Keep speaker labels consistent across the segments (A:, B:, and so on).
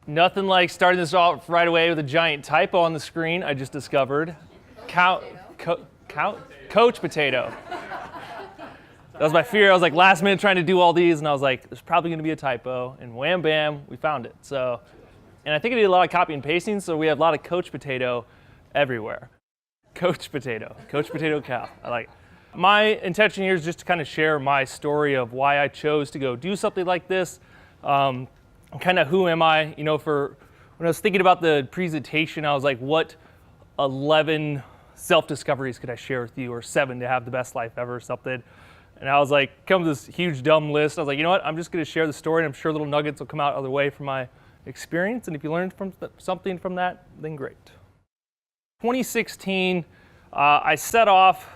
A: Nothing like starting this off right away with a giant typo on the screen I just discovered. Coach potato. That was my fear. I was like last minute trying to do all these, and I was like, there's probably going to be a typo, and wham bam, we found it. So, and I think I did a lot of copy and pasting, so we have a lot of coach potato everywhere. Coach potato cow. I like it. My intention here is just to kind of share my story of why I chose to go do something like this. Kind of who am I? You know, when I was thinking about the presentation, I was like, what 11 self-discoveries could I share with you, or 7 to have the best life ever or something? And I was like, come to this huge dumb list. I was like, you know what? I'm just going to share the story, and I'm sure little nuggets will come out other way from my experience. And if you learned something from that, then great. 2016, I set off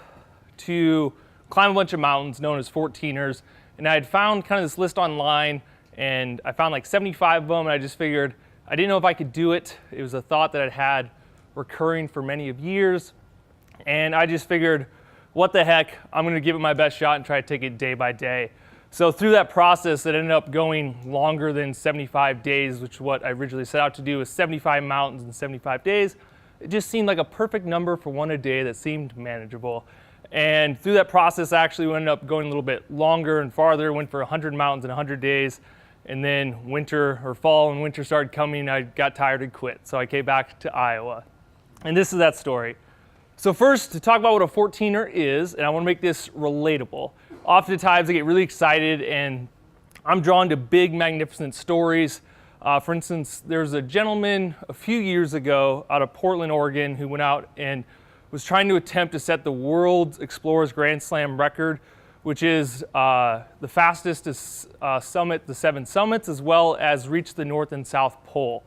A: to climb a bunch of mountains known as 14ers, and I had found kind of this list online, and I found like 75 of them, and I just figured I didn't know if I could do it. It was a thought that I'd had recurring for many of years, and I just figured, what the heck, I'm going to give it my best shot and try to take it day by day. So through that process, it ended up going longer than 75 days, which is what I originally set out to do, is 75 mountains in 75 days. It just seemed like a perfect number for one a day that seemed manageable. And through that process, actually, we ended up going a little bit longer and farther, went for 100 mountains in 100 days. And then fall and winter started coming, I got tired and quit. So I came back to Iowa. And this is that story. So first, to talk about what a 14er is, and I want to make this relatable. Oftentimes, I get really excited, and I'm drawn to big, magnificent stories. For instance, there's a gentleman a few years ago out of Portland, Oregon, who went out and was trying to attempt to set the World Explorers Grand Slam record, which is the fastest to summit the 7 summits, as well as reach the North and South Pole.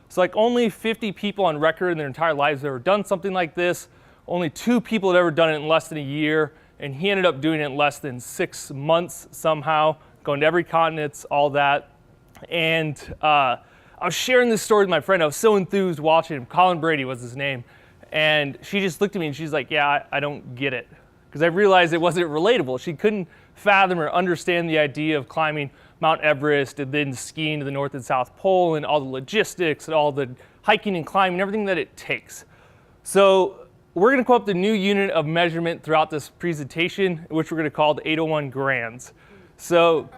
A: So like only 50 people on record in their entire lives have ever done something like this. Only 2 people had ever done it in less than a year, and he ended up doing it in less than 6 months somehow, going to every continent, all that. And I was sharing this story with my friend. I was so enthused watching him. Colin Brady was his name. And she just looked at me and she's like, yeah, I don't get it. Because I realized it wasn't relatable. She couldn't fathom or understand the idea of climbing Mount Everest and then skiing to the North and South Pole and all the logistics and all the hiking and climbing, everything that it takes. So we're going to come up with a new unit of measurement throughout this presentation, which we're going to call the 801 grands. So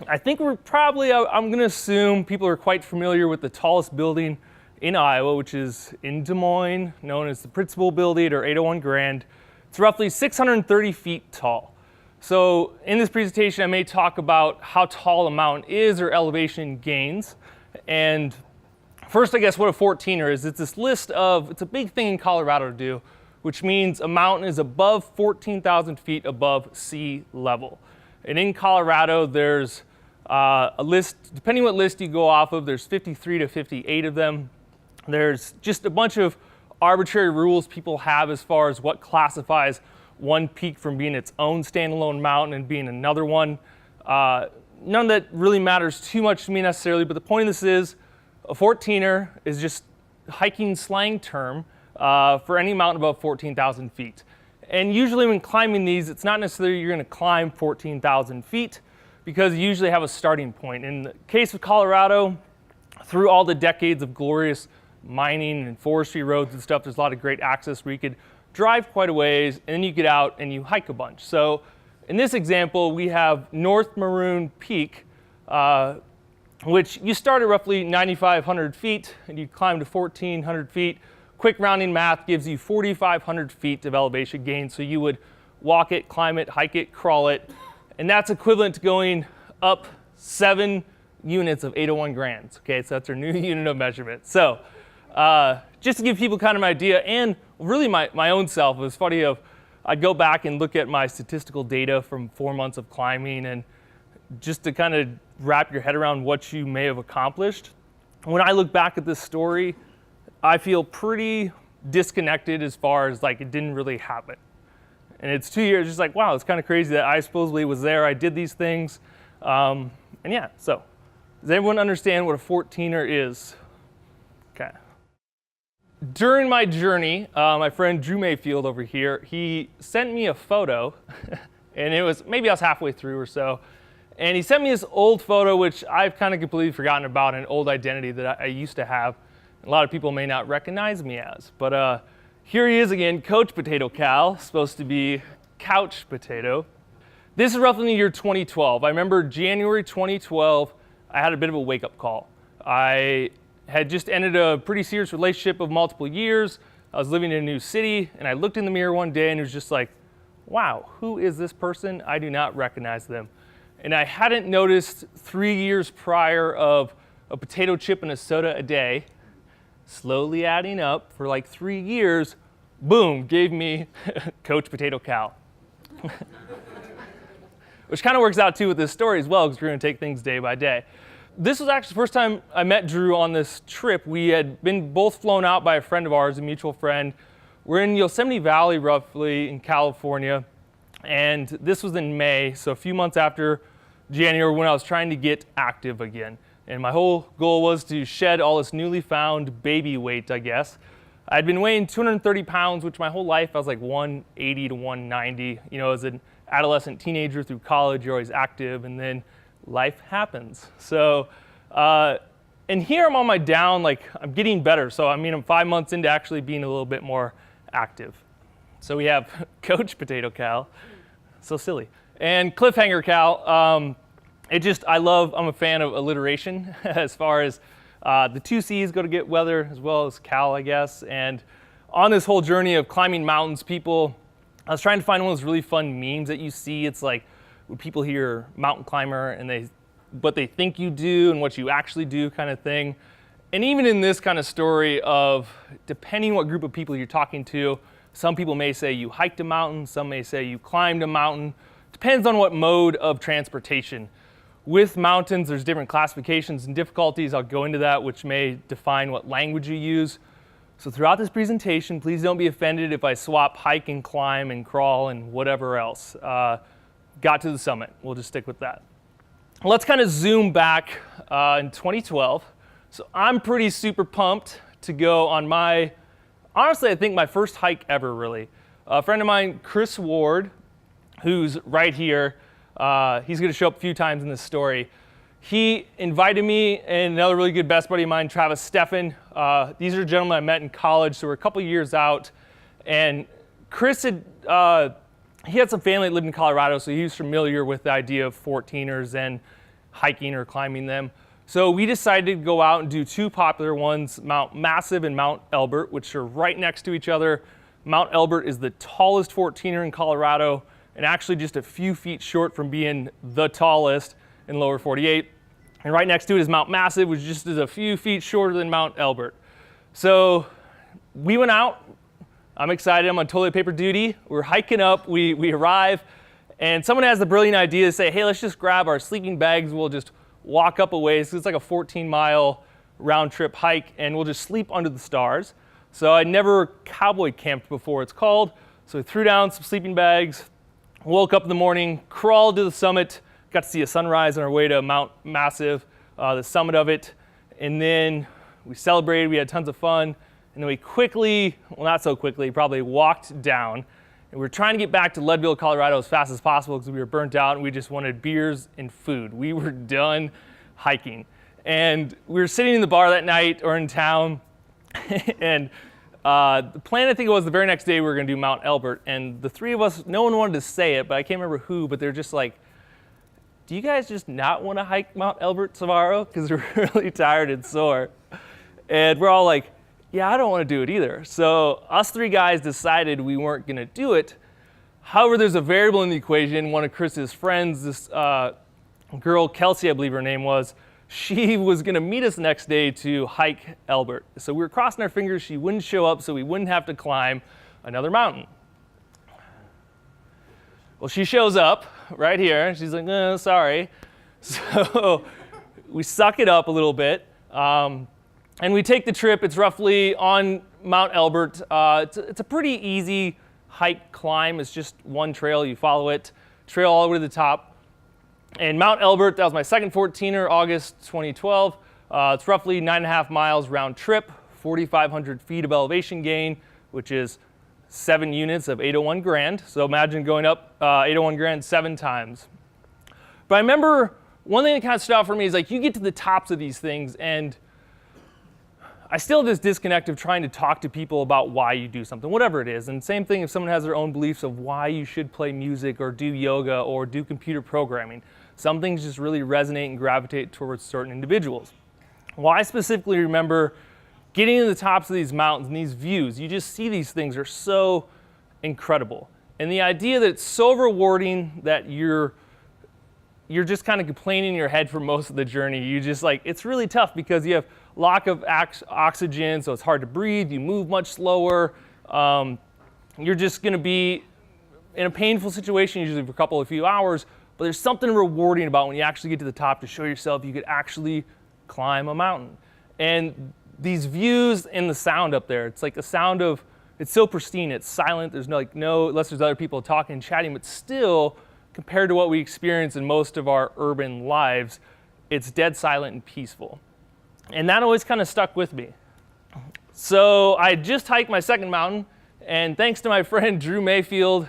A: I think I'm going to assume people are quite familiar with the tallest building in Iowa, which is in Des Moines, known as the Principal Building, or 801 Grand. It's roughly 630 feet tall. So in this presentation, I may talk about how tall a mountain is, or elevation gains. And first, I guess what a 14er is. It's a big thing in Colorado to do, which means a mountain is above 14,000 feet above sea level. And in Colorado, there's a list, depending what list you go off of, there's 53 to 58 of them. There's just a bunch of arbitrary rules people have as far as what classifies one peak from being its own standalone mountain and being another one. None of that really matters too much to me necessarily, but the point of this is a 14er is just hiking slang term for any mountain above 14,000 feet. And usually when climbing these, it's not necessarily you're going to climb 14,000 feet, because you usually have a starting point. In the case of Colorado, through all the decades of glorious mining and forestry roads and stuff, there's a lot of great access where you could drive quite a ways, and then you get out and you hike a bunch. So in this example, we have North Maroon Peak, which you start at roughly 9,500 feet, and you climb to 1,400 feet. Quick rounding math gives you 4,500 feet of elevation gain. So you would walk it, climb it, hike it, crawl it, and that's equivalent to going up 7 units of 801 grands. Okay, so that's our new unit of measurement. So just to give people kind of an idea, and really my own self, it was funny, I'd go back and look at my statistical data from 4 months of climbing, and just to kind of wrap your head around what you may have accomplished. When I look back at this story, I feel pretty disconnected as far as like it didn't really happen. And it's 2 years, just like, wow, it's kind of crazy that I supposedly was there, I did these things. And yeah, so does everyone understand what a 14er is? Okay. During my journey, my friend Drew Mayfield over here, he sent me a photo, and it was, maybe I was halfway through or so, And he sent me this old photo, which I've kind of completely forgotten about, an old identity that I used to have. A lot of people may not recognize me as. But here he is again, Coach Potato Cal, supposed to be Couch Potato. This is roughly the year 2012. I remember January 2012, I had a bit of a wake-up call. I had just ended a pretty serious relationship of multiple years. I was living in a new city, and I looked in the mirror one day and it was just like, wow, who is this person? I do not recognize them. And I hadn't noticed 3 years prior of a potato chip and a soda a day, slowly adding up for like 3 years, boom, gave me Coach Potato Cal. Which kind of works out too with this story as well, because we're going to take things day by day. This was actually the first time I met Drew on this trip. We had been both flown out by a friend of ours, a mutual friend. We're in Yosemite Valley, roughly, in California. And this was in May, so a few months after January, when I was trying to get active again. And my whole goal was to shed all this newly found baby weight, I guess. I'd been weighing 230 pounds, which my whole life I was like 180 to 190. You know, as an adolescent teenager through college, you're always active, and then life happens. So, and here I'm on my down, like I'm getting better. So, I mean, I'm 5 months into actually being a little bit more active. So we have Coach Potato Cal, so silly, and Cliffhanger Cal. I'm a fan of alliteration as far as the 2 C's go to get weather as well as Cal, I guess. And on this whole journey of climbing mountains, I was trying to find one of those really fun memes that you see. It's like when people hear mountain climber and what they think you do and what you actually do kind of thing. And even in this kind of story of depending what group of people you're talking to, some people may say you hiked a mountain, some may say you climbed a mountain. Depends on what mode of transportation. With mountains, there's different classifications and difficulties. I'll go into that, which may define what language you use. So throughout this presentation, please don't be offended if I swap hike and climb and crawl and whatever else. Got to the summit. We'll just stick with that. Let's kind of zoom back in 2012. So I'm pretty super pumped to go on honestly, I think my first hike ever, really. A friend of mine, Chris Ward, who's right here, he's going to show up a few times in this story. He invited me and another really good best buddy of mine, Travis Steffen. These are gentlemen I met in college, so we're a couple years out. And Chris he had some family that lived in Colorado, so he was familiar with the idea of 14ers and hiking or climbing them. So we decided to go out and do 2 popular ones, Mount Massive and Mount Elbert, which are right next to each other. Mount Elbert is the tallest 14er in Colorado, and actually just a few feet short from being the tallest in lower 48. And right next to it is Mount Massive, which just is a few feet shorter than Mount Elbert. So we went out. I'm excited. I'm on toilet paper duty. We're hiking up. We arrive, and someone has the brilliant idea to say, hey, let's just grab our sleeping bags. We'll just walk up a ways. It's like a 14-mile round trip hike, and we'll just sleep under the stars. So I never cowboy camped before, it's called. So we threw down some sleeping bags, woke up in the morning, crawled to the summit, got to see a sunrise on our way to Mount Massive, the summit of it. And then we celebrated, we had tons of fun. And then we quickly, well, not so quickly, probably walked down. And we were trying to get back to Leadville, Colorado as fast as possible because we were burnt out and we just wanted beers and food. We were done hiking. And we were sitting in the bar that night or in town. And the plan, I think it was the very next day we were going to do Mount Elbert. And the 3 of us, no one wanted to say it, but I can't remember who, but they're just like, do you guys just not want to hike Mount Elbert tomorrow? Because we're really tired and sore. And we're all like, yeah, I don't want to do it either. So us 3 guys decided we weren't going to do it. However, there's a variable in the equation. One of Chris's friends, this girl, Kelsey, I believe her name was, she was going to meet us next day to hike Elbert. So we were crossing our fingers she wouldn't show up so we wouldn't have to climb another mountain. Well, she shows up right here. She's like, no, sorry. So we suck it up a little bit. And we take the trip. It's roughly on Mount Elbert. It's a pretty easy hike climb. It's just one trail. You follow it, trail all the way to the top. And Mount Elbert, that was my second 14er, August 2012. It's roughly 9.5 miles round trip, 4,500 feet of elevation gain, which is 7 units of 801 grand. So imagine going up 801 grand 7 times. But I remember one thing that kind of stood out for me is like you get to the tops of these things and I still have this disconnect of trying to talk to people about why you do something, whatever it is. And same thing if someone has their own beliefs of why you should play music or do yoga or do computer programming. Some things just really resonate and gravitate towards certain individuals. Well, I specifically remember getting to the tops of these mountains and these views. You just see these things are so incredible. And the idea that it's so rewarding that you're just kind of complaining in your head for most of the journey. You just like, it's really tough because you have lack of oxygen, so it's hard to breathe. You move much slower. You're just going to be in a painful situation usually for a few hours, but there's something rewarding about when you actually get to the top to show yourself you could actually climb a mountain. And these views and the sound up there, it's like a sound of, it's so pristine, it's silent, there's no, unless there's other people talking and chatting, but still, compared to what we experience in most of our urban lives, it's dead silent and peaceful. And that always kind of stuck with me. So I just hiked my second mountain, and thanks to my friend Drew Mayfield,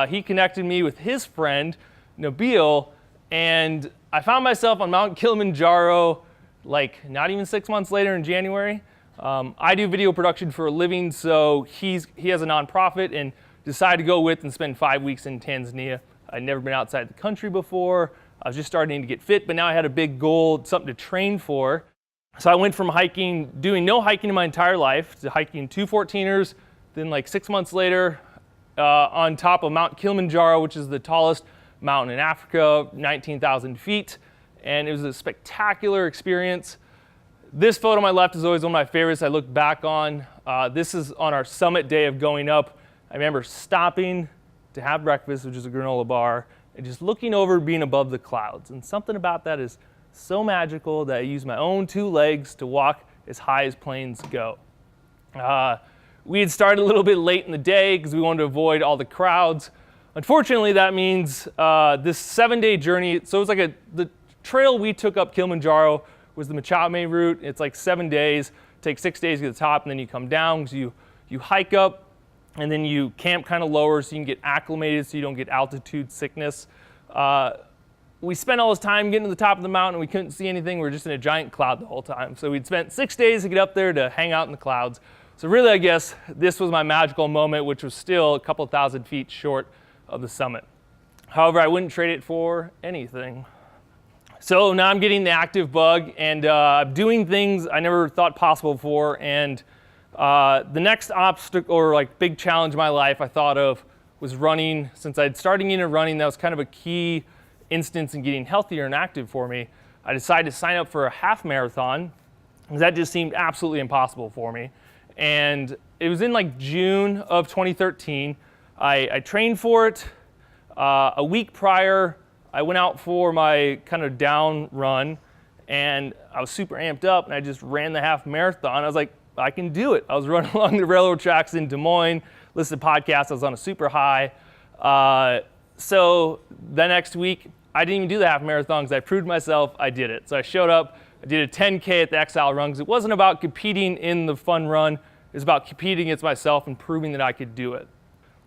A: he connected me with his friend, Nabil, and I found myself on Mount Kilimanjaro like not even 6 months later in January. I do video production for a living, so he has a nonprofit and decided to go with and spend 5 weeks in Tanzania. I'd never been outside the country before. I was just starting to get fit, but now I had a big goal, something to train for. So I went from doing no hiking in my entire life, to hiking 2 14ers, then like 6 months later, on top of Mount Kilimanjaro, which is the tallest mountain in Africa, 19,000 feet. And it was a spectacular experience. This photo on my left is always one of my favorites I look back on. This is on our summit day of going up. I remember stopping to have breakfast, which is a granola bar, and just looking over, being above the clouds. And something about that is so magical that I use my own 2 legs to walk as high as planes go. We had started a little bit late in the day because we wanted to avoid all the crowds. Unfortunately, that means this 7-day journey, so it was like the trail we took up Kilimanjaro was the Machame route. It's like 7 days, takes 6 days to get to the top, and then you come down because you hike up, and then you camp kind of lower so you can get acclimated so you don't get altitude sickness. We spent all this time getting to the top of the mountain, and we couldn't see anything. We were just in a giant cloud the whole time. So we'd spent 6 days to get up there to hang out in the clouds. So really, I guess, this was my magical moment, which was still a couple thousand feet short of the summit. However, I wouldn't trade it for anything. So now I'm getting the active bug, and I'm doing things I never thought possible before. And the next obstacle or like big challenge in my life I thought of was running. Since I'd started into running, that was kind of a key instance in getting healthier and active for me. I decided to sign up for a half marathon because that just seemed absolutely impossible for me. And it was in like June of 2013. I trained for it. A week prior, I went out for my kind of down run, and I was super amped up, and I just ran the half marathon. I was like, I can do it. I was running along the railroad tracks in Des Moines, listened to podcasts. I was on a super high. So the next week, I didn't even do the half marathon because I proved myself I did it. So I showed up, I did a 10K at the Exile Run because it wasn't about competing in the fun run. It was about competing against myself and proving that I could do it.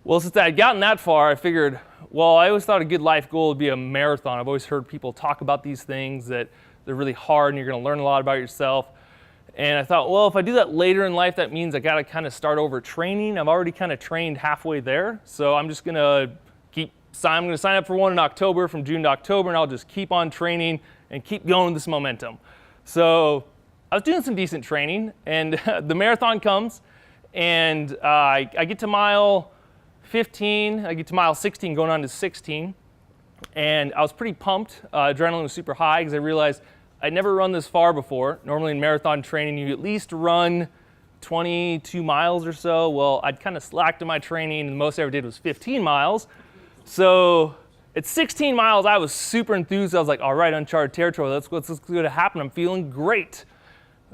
A: Well, since I had gotten that far, I figured, well, I always thought a good life goal would be a marathon. I've always heard people talk about these things, that they're really hard and you're going to learn a lot about yourself. And I thought, well, if I do that later in life, that means I got to kind of start over training. I've already kind of trained halfway there. So I'm just going to sign up for one in October, from June to October, and I'll just keep on training and keep going with this momentum. So I was doing some decent training, and the marathon comes, and I get to mile 15, I get to mile 16, going on to 16, and I was pretty pumped. Adrenaline was super high because I realized I'd never run this far before. Normally in marathon training, you at least run 22 miles or so. Well, I'd kind of slacked in my training, and the most I ever did was 15 miles. So at 16 miles, I was super enthused. I was like, all right, uncharted territory, that's what's going to happen. I'm feeling great.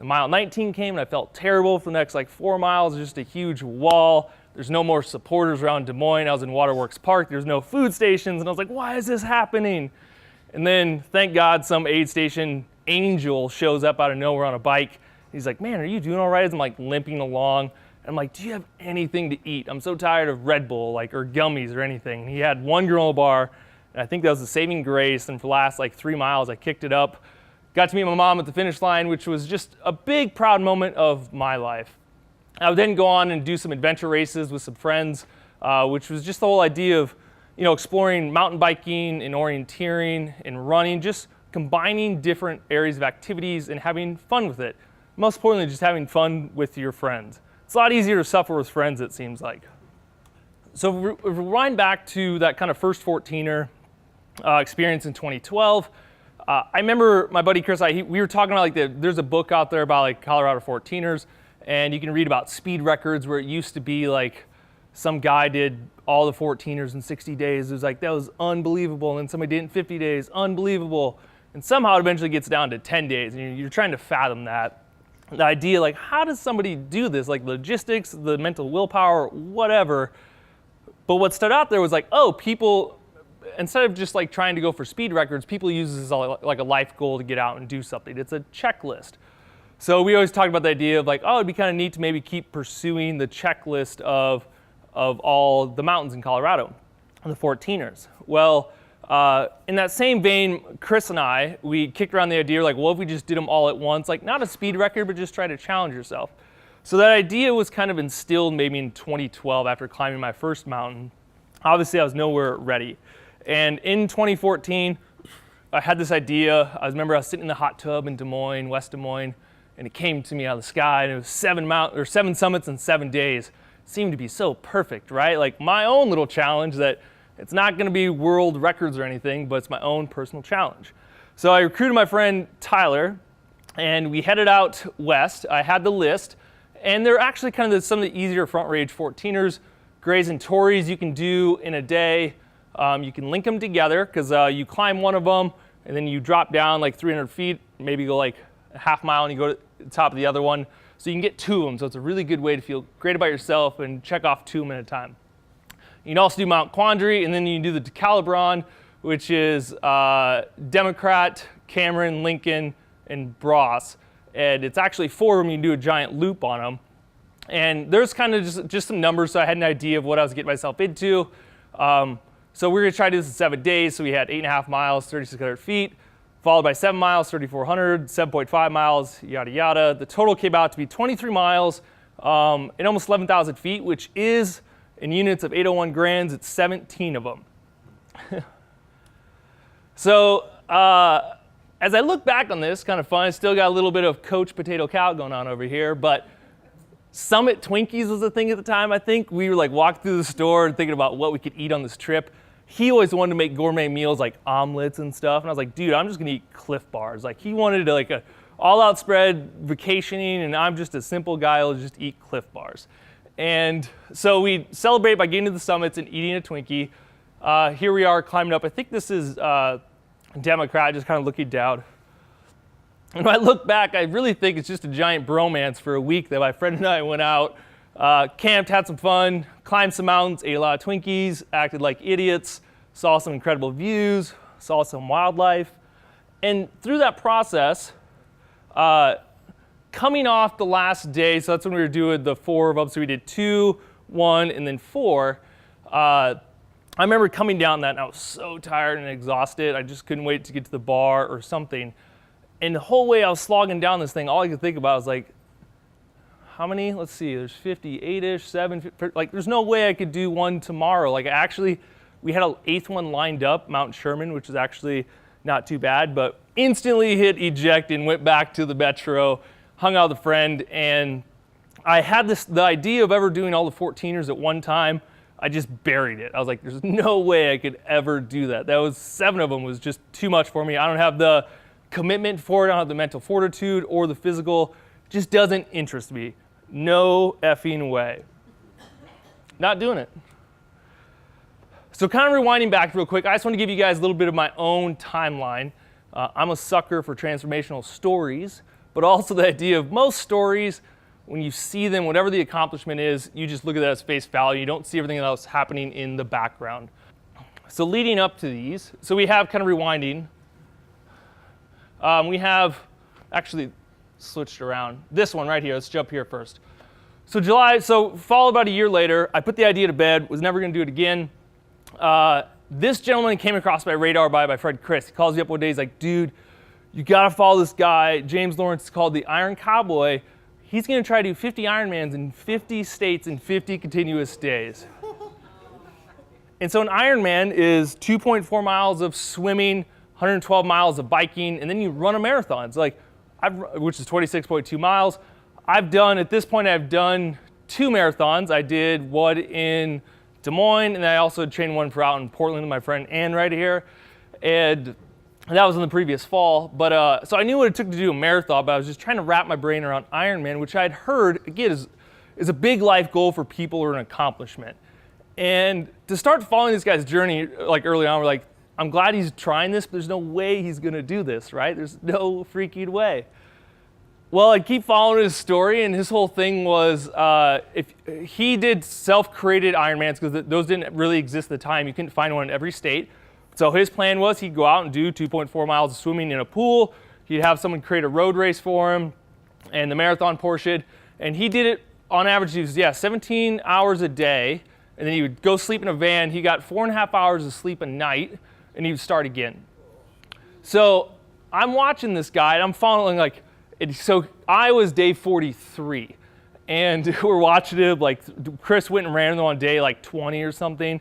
A: Mile 19 came, and I felt terrible for the next like 4 miles. Just a huge wall. There's no more supporters around Des Moines. I was in Waterworks Park. There's no food stations. And I was like, why is this happening? And then, thank God, some aid station angel shows up out of nowhere on a bike. He's like, man, are you doing all right? As I'm like limping along. And I'm like, do you have anything to eat? I'm so tired of Red Bull or gummies or anything. And he had one granola bar, And I think that was the saving grace. And for the last like 3 miles, I kicked it up, got to meet my mom at the finish line, which was just a big, proud moment of my life. I would then go on and do some adventure races with some friends, which was just the whole idea of, exploring mountain biking and orienteering and running, just combining different areas of activities and having fun with it. Most importantly, just having fun with your friends. It's a lot easier to suffer with friends, it seems like. So if we rewind back to that kind of first 14er experience in 2012, I remember my buddy Chris, we were talking about there's a book out there about like Colorado 14ers, and you can read about speed records where it used to be like some guy did all the 14ers in 60 days. It was like, that was unbelievable. And then somebody did it in 50 days, unbelievable. And somehow it eventually gets down to 10 days, and you're trying to fathom that. The idea, like, how does somebody do this? Like logistics, the mental willpower, whatever. But what stood out there was like, oh, people, instead of just like trying to go for speed records, people use this as like a life goal to get out and do something. It's a checklist. So we always talked about the idea of like, oh, it'd be kind of neat to maybe keep pursuing the checklist of all the mountains in Colorado, the 14ers. Well, in that same vein, Chris and I, we kicked around the idea like, well, if we just did them all at once, like not a speed record, but just try to challenge yourself. So that idea was kind of instilled maybe in 2012 after climbing my first mountain. Obviously, I was nowhere ready. And in 2014, I had this idea. I remember I was sitting in the hot tub in Des Moines, West Des Moines, and it came to me out of the sky, and it was 7 summits in 7 days. It seemed to be so perfect, right? Like my own little challenge that it's not going to be world records or anything, but it's my own personal challenge. So I recruited my friend Tyler, and we headed out west. I had the list. And they're actually kind of some of the easier front range 14ers, grays and Tories you can do in a day. You can link them together because you climb one of them and then you drop down like 300 feet, maybe go like a half mile and you go to the top of the other one. So you can get 2 of them. So it's a really good way to feel great about yourself and check off 2 of them at a time. You can also do Mount Quandary, and then you can do the Decalibron, which is Democrat, Cameron, Lincoln, and Bross. And it's actually 4 of them. You can do a giant loop on them. And there's kind of just some numbers, so I had an idea of what I was getting myself into. So we're going to try to do this in 7 days. So we had 8.5 miles, 3,600 feet, followed by 7 miles, 3,400, 7.5 miles, yada, yada. The total came out to be 23 miles and almost 11,000 feet, which is, in units of 801 grands, it's 17 of them. So, as I look back on this, kind of fun, I still got a little bit of Coach Potato Cow going on over here, but Summit Twinkies was a thing at the time, I think. We were like walking through the store and thinking about what we could eat on this trip. He always wanted to make gourmet meals like omelets and stuff, and I was like, dude, I'm just gonna eat Cliff Bars. Like he wanted to like a all-out spread vacationing, and I'm just a simple guy who'll just eat Cliff Bars. And so we celebrate by getting to the summits and eating a Twinkie. Here we are climbing up. I think this is Democrat, just kind of looking down. And when I look back, I really think it's just a giant bromance for a week that my friend and I went out, camped, had some fun, climbed some mountains, ate a lot of Twinkies, acted like idiots, saw some incredible views, saw some wildlife. And through that process, coming off the last day, so that's when we were doing the 4 of them, so we did 2, 1, and then 4. I remember coming down that and I was so tired and exhausted. I just couldn't wait to get to the bar or something. And the whole way I was slogging down this thing, all I could think about was like, how many? Let's see, there's 58-ish, 7, like there's no way I could do one tomorrow. Like actually, we had an 8th one lined up, Mount Sherman, which is actually not too bad, but instantly hit eject and went back to the Metro, hung out with a friend, and I had the idea of ever doing all the 14ers at one time. I just buried it. I was like, there's no way I could ever do that. That was 7 of them was just too much for me. I don't have the commitment for it. I don't have the mental fortitude or the physical. It just doesn't interest me. No effing way. Not doing it. So kind of rewinding back real quick, I just want to give you guys a little bit of my own timeline. I'm a sucker for transformational stories, but also the idea of most stories, when you see them, whatever the accomplishment is, you just look at that as face value. You don't see everything else happening in the background. So leading up to these, so we have kind of rewinding. We have actually switched around. This one right here, let's jump here first. So July, so fall about a year later, I put the idea to bed, was never gonna do it again. this gentleman came across my radar by my friend Chris. He calls me up one day. He's like, dude, you got to follow this guy. James Lawrence is called the Iron Cowboy. He's going to try to do 50 Ironmans in 50 states in 50 continuous days. And so an Ironman is 2.4 miles of swimming, 112 miles of biking, and then you run a marathon. It's like, which is 26.2 miles. At this point, I've done 2 marathons. I did one in Des Moines, and I also trained one for out in Portland with my friend Ann right here. And that was in the previous fall. But so I knew what it took to do a marathon, but I was just trying to wrap my brain around Ironman, which I'd heard, again, is a big life goal for people or an accomplishment. And to start following this guy's journey, like early on, we're like, I'm glad he's trying this, but there's no way he's going to do this, right? There's no freaking way. Well, I keep following his story, and his whole thing was if he did self-created Ironmans, because those didn't really exist at the time. You couldn't find one in every state. So his plan was he'd go out and do 2.4 miles of swimming in a pool. He'd have someone create a road race for him and the marathon portion. And he did it on average, he was, 17 hours a day. And then he would go sleep in a van. He got 4.5 hours of sleep a night, and he would start again. So I'm watching this guy, and I'm following so I was day 43, and we're watching him. Like Chris went and ran on day 20 or something,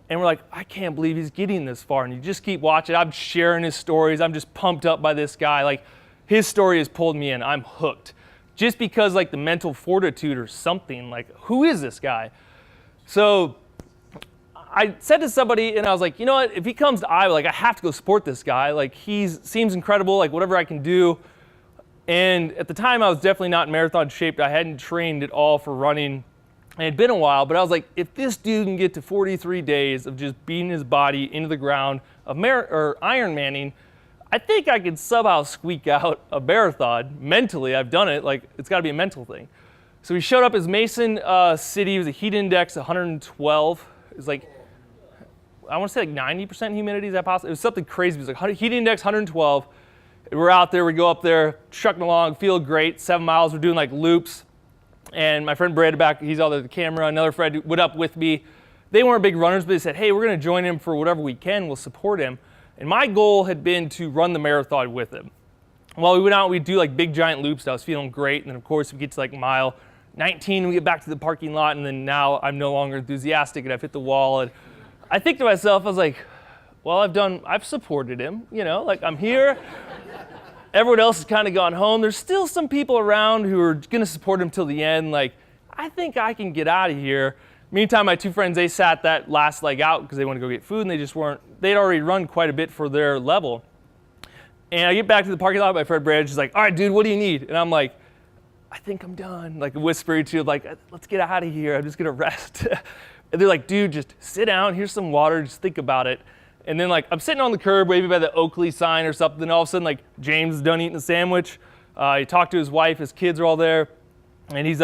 A: and we're like, I can't believe he's getting this far. And you just keep watching. I'm sharing his stories. I'm just pumped up by this guy. Like his story has pulled me in. I'm hooked, just because the mental fortitude or something. Like, who is this guy? So I said to somebody, and I was like, you know what? If he comes to Iowa, I have to go support this guy. He seems incredible. Whatever I can do. And at the time, I was definitely not in marathon shape. I hadn't trained at all for running. It had been a while, but I was like, if this dude can get to 43 days of just beating his body into the ground of Ironmanning, I think I could somehow squeak out a marathon. Mentally, I've done it. It's got to be a mental thing. So he showed up as Mason City. It was a heat index 112. It was I want to say 90% humidity. Is that possible? It was something crazy. It was heat index 112. We're out there, we go up there, trucking along, feel great, 7 miles, we're doing loops. And my friend Brad back, he's out there with the camera, another friend went up with me. They weren't big runners, but they said, hey, we're gonna join him for whatever we can, we'll support him. And my goal had been to run the marathon with him. While we went out, we'd do big giant loops, I was feeling great. And then of course we get to mile 19, we get back to the parking lot, and then now I'm no longer enthusiastic and I've hit the wall. And I think to myself, I was like, well, I've supported him, I'm here. Everyone else has kind of gone home. There's still some people around who are going to support him till the end. I think I can get out of here. Meantime, my 2 friends, they sat that last leg out because they wanted to go get food, and they'd already run quite a bit for their level. And I get back to the parking lot, my friend Brad is like, all right, dude, what do you need? And I'm like, I think I'm done. Whispering to him, let's get out of here. I'm just going to rest. And they're like, dude, just sit down. Here's some water. Just think about it. And then I'm sitting on the curb waving by the Oakley sign or something, and all of a sudden James is done eating a sandwich. He talked to his wife, his kids are all there, and he's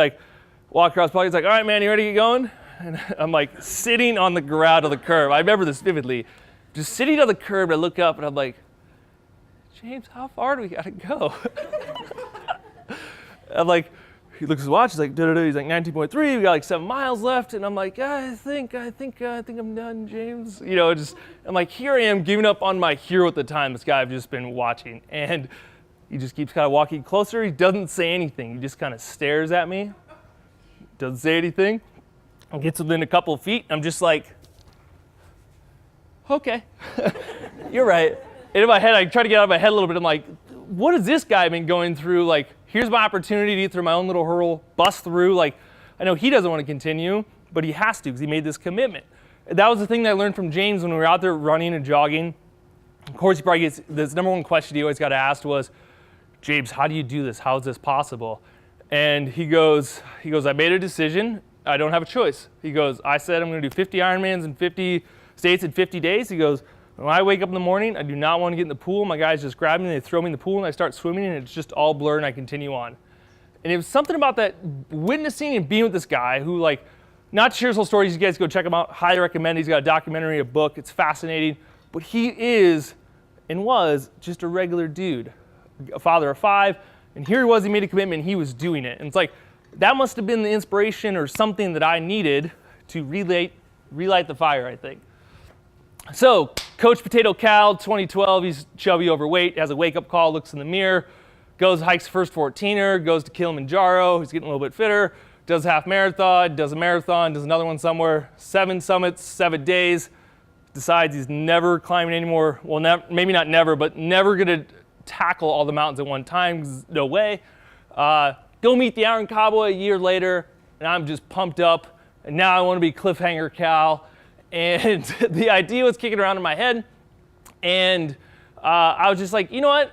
A: walk across the park, he's like, all right, man, you ready to get going? And I'm sitting on the ground of the curb. I remember this vividly. Just sitting on the curb, I look up and I'm like, James, how far do we gotta go? I'm he looks at his watch, he's like, da-da-da. He's 19.3, we got 7 miles left. And I'm like, I think I'm done, James. I'm here I am giving up on my hero at the time, this guy I've just been watching. And he just keeps kind of walking closer. He doesn't say anything. He just kind of stares at me, doesn't say anything. And gets within a couple of feet. I'm just okay, you're right. And in my head, I try to get out of my head a little bit. I'm like, what has this guy been going through? Here's my opportunity to get through my own little hurdle, bust through. I know he doesn't want to continue, but he has to because he made this commitment. That was the thing that I learned from James when we were out there running and jogging. Of course, he probably gets, this number one question he always got asked was, James, how do you do this? How is this possible? And he goes, I made a decision. I don't have a choice. He goes, I said I'm going to do 50 Ironmans in 50 states in 50 days. He goes, when I wake up in the morning, I do not want to get in the pool. My guys just grab me and they throw me in the pool and I start swimming and it's just all blur and I continue on. And it was something about that witnessing and being with this guy who not to share his whole stories, you guys go check him out. Highly recommend. He's got a documentary, a book. It's fascinating. But he is and was just a regular dude, a father of 5. And here he was, he made a commitment and he was doing it. And it's that must have been the inspiration or something that I needed to relight the fire, I think. So Coach Potato Cal, 2012, he's chubby, overweight, has a wake-up call, looks in the mirror, goes, hikes first 14er, goes to Kilimanjaro, he's getting a little bit fitter, does half marathon, does a marathon, does another one somewhere, 7 summits, 7 days, decides he's never climbing anymore. Well, maybe not never, but never gonna tackle all the mountains at one time, 'cause no way. Go meet the Iron Cowboy a year later, and I'm just pumped up, and now I wanna be Cliffhanger Cal. And the idea was kicking around in my head, and I was just like, you know what?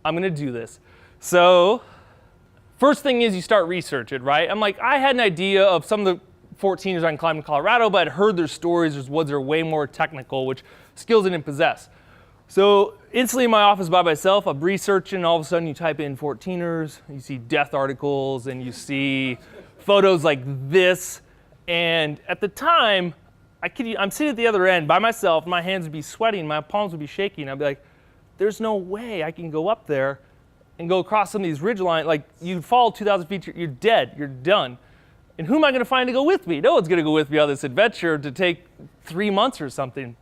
A: I'm gonna do this. So first thing is you start researching, right? I'm like, I had an idea of some of the 14ers I can climb in Colorado, but I'd heard their stories. There's woods that are way more technical, which skills I didn't possess. So instantly in my office by myself, I'm researching. All of a sudden you type in 14ers, you see death articles, and you see photos like this. And at the time, I'm sitting at the other end by myself, my hands would be sweating, my palms would be shaking. I'd be like, there's no way I can go up there and go across some of these ridge lines. Like, you fall 2,000 feet, you're dead, you're done. And who am I gonna find to go with me? No one's gonna go with me on this adventure to take 3 months or something.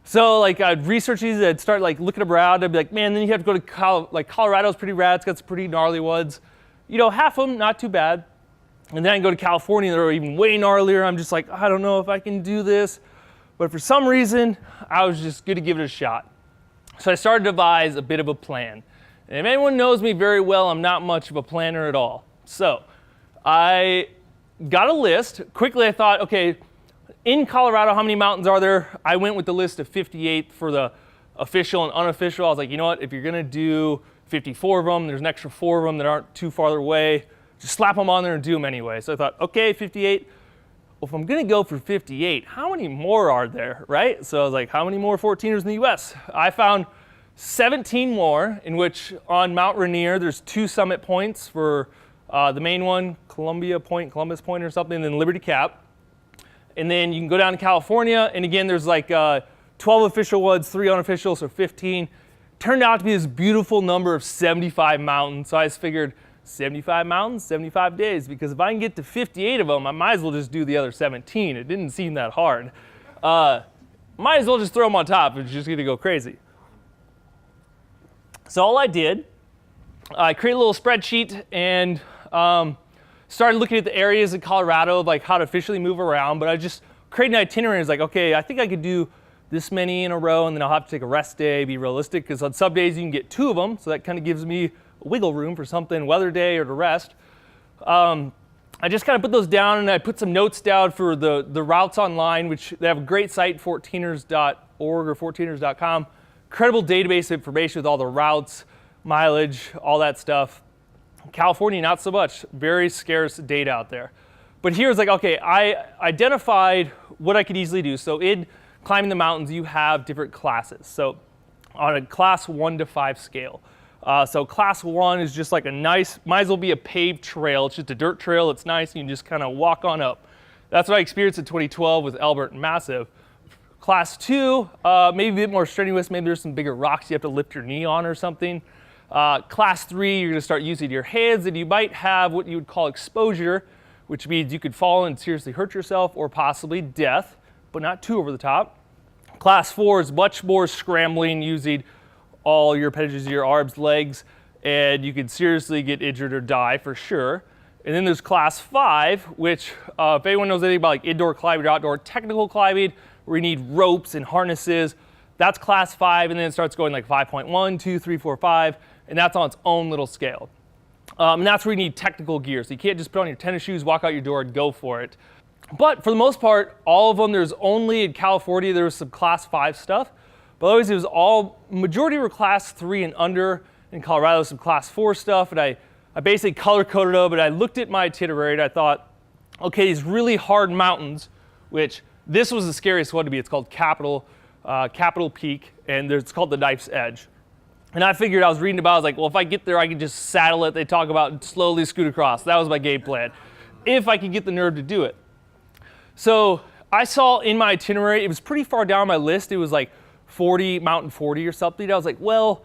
A: So like I'd research these, I'd start like looking around, I'd be like, man, then you have to go to Colorado's pretty rad, it's got some pretty gnarly woods. You know, half of them, not too bad. And then I can go to California, they're even way gnarlier. I'm just like, I don't know if I can do this. But for some reason, I was just gonna give it a shot. So I started to devise a bit of a plan. And if anyone knows me very well, I'm not much of a planner at all. So I got a list. Quickly I thought, okay, in Colorado, how many mountains are there? I went with the list of 58 for the official and unofficial. I was like, you know what, if you're gonna do 54 of them, there's an extra 4 of them that aren't too far away, just slap them on there and do them anyway. So I thought, okay, 58. Well, if I'm gonna go for 58, how many more are there, right? So I was like, how many more 14ers in the US? I found 17 more, in which on Mount Rainier, there's 2 summit points for the main one, Columbus Point or something, and then Liberty Cap. And then you can go down to California, and again, there's like 12 official ones, 3 unofficial, so 15. Turned out to be this beautiful number of 75 mountains, so I just figured 75 mountains, 75 days, because if I can get to 58 of them, I might as well just do the other 17. It didn't seem that hard. Might as well just throw them on top, it's just gonna go crazy. So all I did, I created a little spreadsheet and started looking at the areas in Colorado, like how to officially move around, but I just created an itinerary. It's like, okay, I think I could do this many in a row, and then I'll have to take a rest day, be realistic, because on some days you can get 2 of them, so that kind of gives me wiggle room for something, weather day or to rest. I just kind of put those down, and I put some notes down for the routes online, which they have a great site, 14ers.org or 14ers.com. Incredible database information with all the routes, mileage, all that stuff. California, not so much. Very scarce data out there. But here's like, okay, I identified what I could easily do. So in climbing the mountains, you have different classes. So on a class 1 to 5 scale. So class 1 is just like a nice, might as well be a paved trail. It's just a dirt trail. It's nice. And you can just kind of walk on up. That's what I experienced in 2012 with Albert and Massive. Class 2, maybe a bit more strenuous. Maybe there's some bigger rocks you have to lift your knee on or something. Class 3, you're going to start using your hands, and you might have what you would call exposure, which means you could fall and seriously hurt yourself or possibly death, but not too over the top. Class 4 is much more scrambling, using all your appendages, your arms, legs, and you could seriously get injured or die for sure. And then there's class 5, which if anyone knows anything about like indoor climbing or outdoor technical climbing, where you need ropes and harnesses, that's class 5, and then it starts going like 5.1, 2, 3, 4, 5, and that's on its own little scale. And that's where you need technical gear. So you can't just put on your tennis shoes, walk out your door, and go for it. But for the most part, all of them, there's only in California, there was some class 5 stuff. But otherwise, it was all, majority were class 3 and under. In Colorado, some class 4 stuff. And I basically color-coded them, but I looked at my itinerary and I thought, okay, these really hard mountains, which this was the scariest one to me. It's called Capitol Peak, and it's called the Knife's Edge. And I figured, I was reading about it, I was like, well, if I get there, I can just saddle it. They talk about slowly scoot across. That was my game plan, if I could get the nerve to do it. So I saw in my itinerary, it was pretty far down my list. It was like 40, Mountain 40 or something. I was like, well,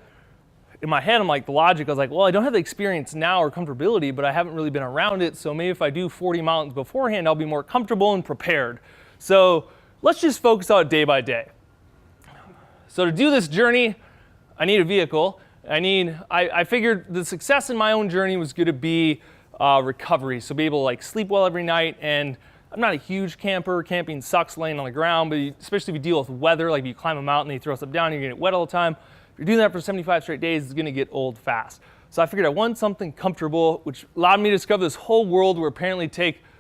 A: in my head, I'm like, the logic, I was like, well, I don't have the experience now or comfortability, but I haven't really been around it. So maybe if I do 40 mountains beforehand, I'll be more comfortable and prepared. So let's just focus on it day by day. So to do this journey, I need a vehicle. I figured the success in my own journey was going to be recovery, so be able to like sleep well every night. And I'm not a huge camper. Camping sucks laying on the ground, but especially if you deal with weather, like if you climb a mountain and you throw stuff down, you're going to get wet all the time. If you're doing that for 75 straight days, it's going to get old fast. So I figured I wanted something comfortable, which allowed me to discover this whole world where apparently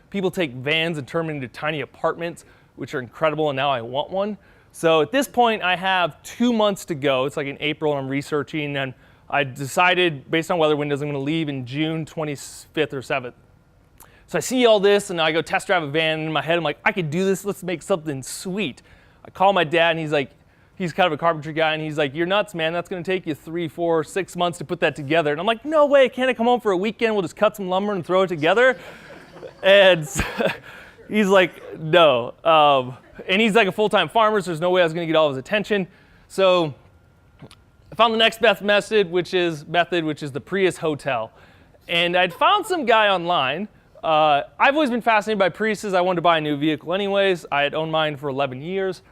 A: people take vans and turn them into tiny apartments, which are incredible, and now I want one. So at this point, I have 2 months to go. It's like in April, and I'm researching, and I decided, based on weather windows, I'm going to leave in June 25th or 7th. So I see all this, and I go test drive a van, and in my head, I'm like, I could do this. Let's make something sweet. I call my dad, and he's kind of a carpentry guy, and he's like, you're nuts, man. That's going to take you 3, 4, 6 months to put that together. And I'm like, no way. Can't I come home for a weekend? We'll just cut some lumber and throw it together. And he's like, no. And he's like a full-time farmer, so there's no way I was going to get all of his attention. So I found the next best method, which is the Prius Hotel. And I'd found some guy online. I've always been fascinated by Priuses. I wanted to buy a new vehicle anyways. I had owned mine for 11 years.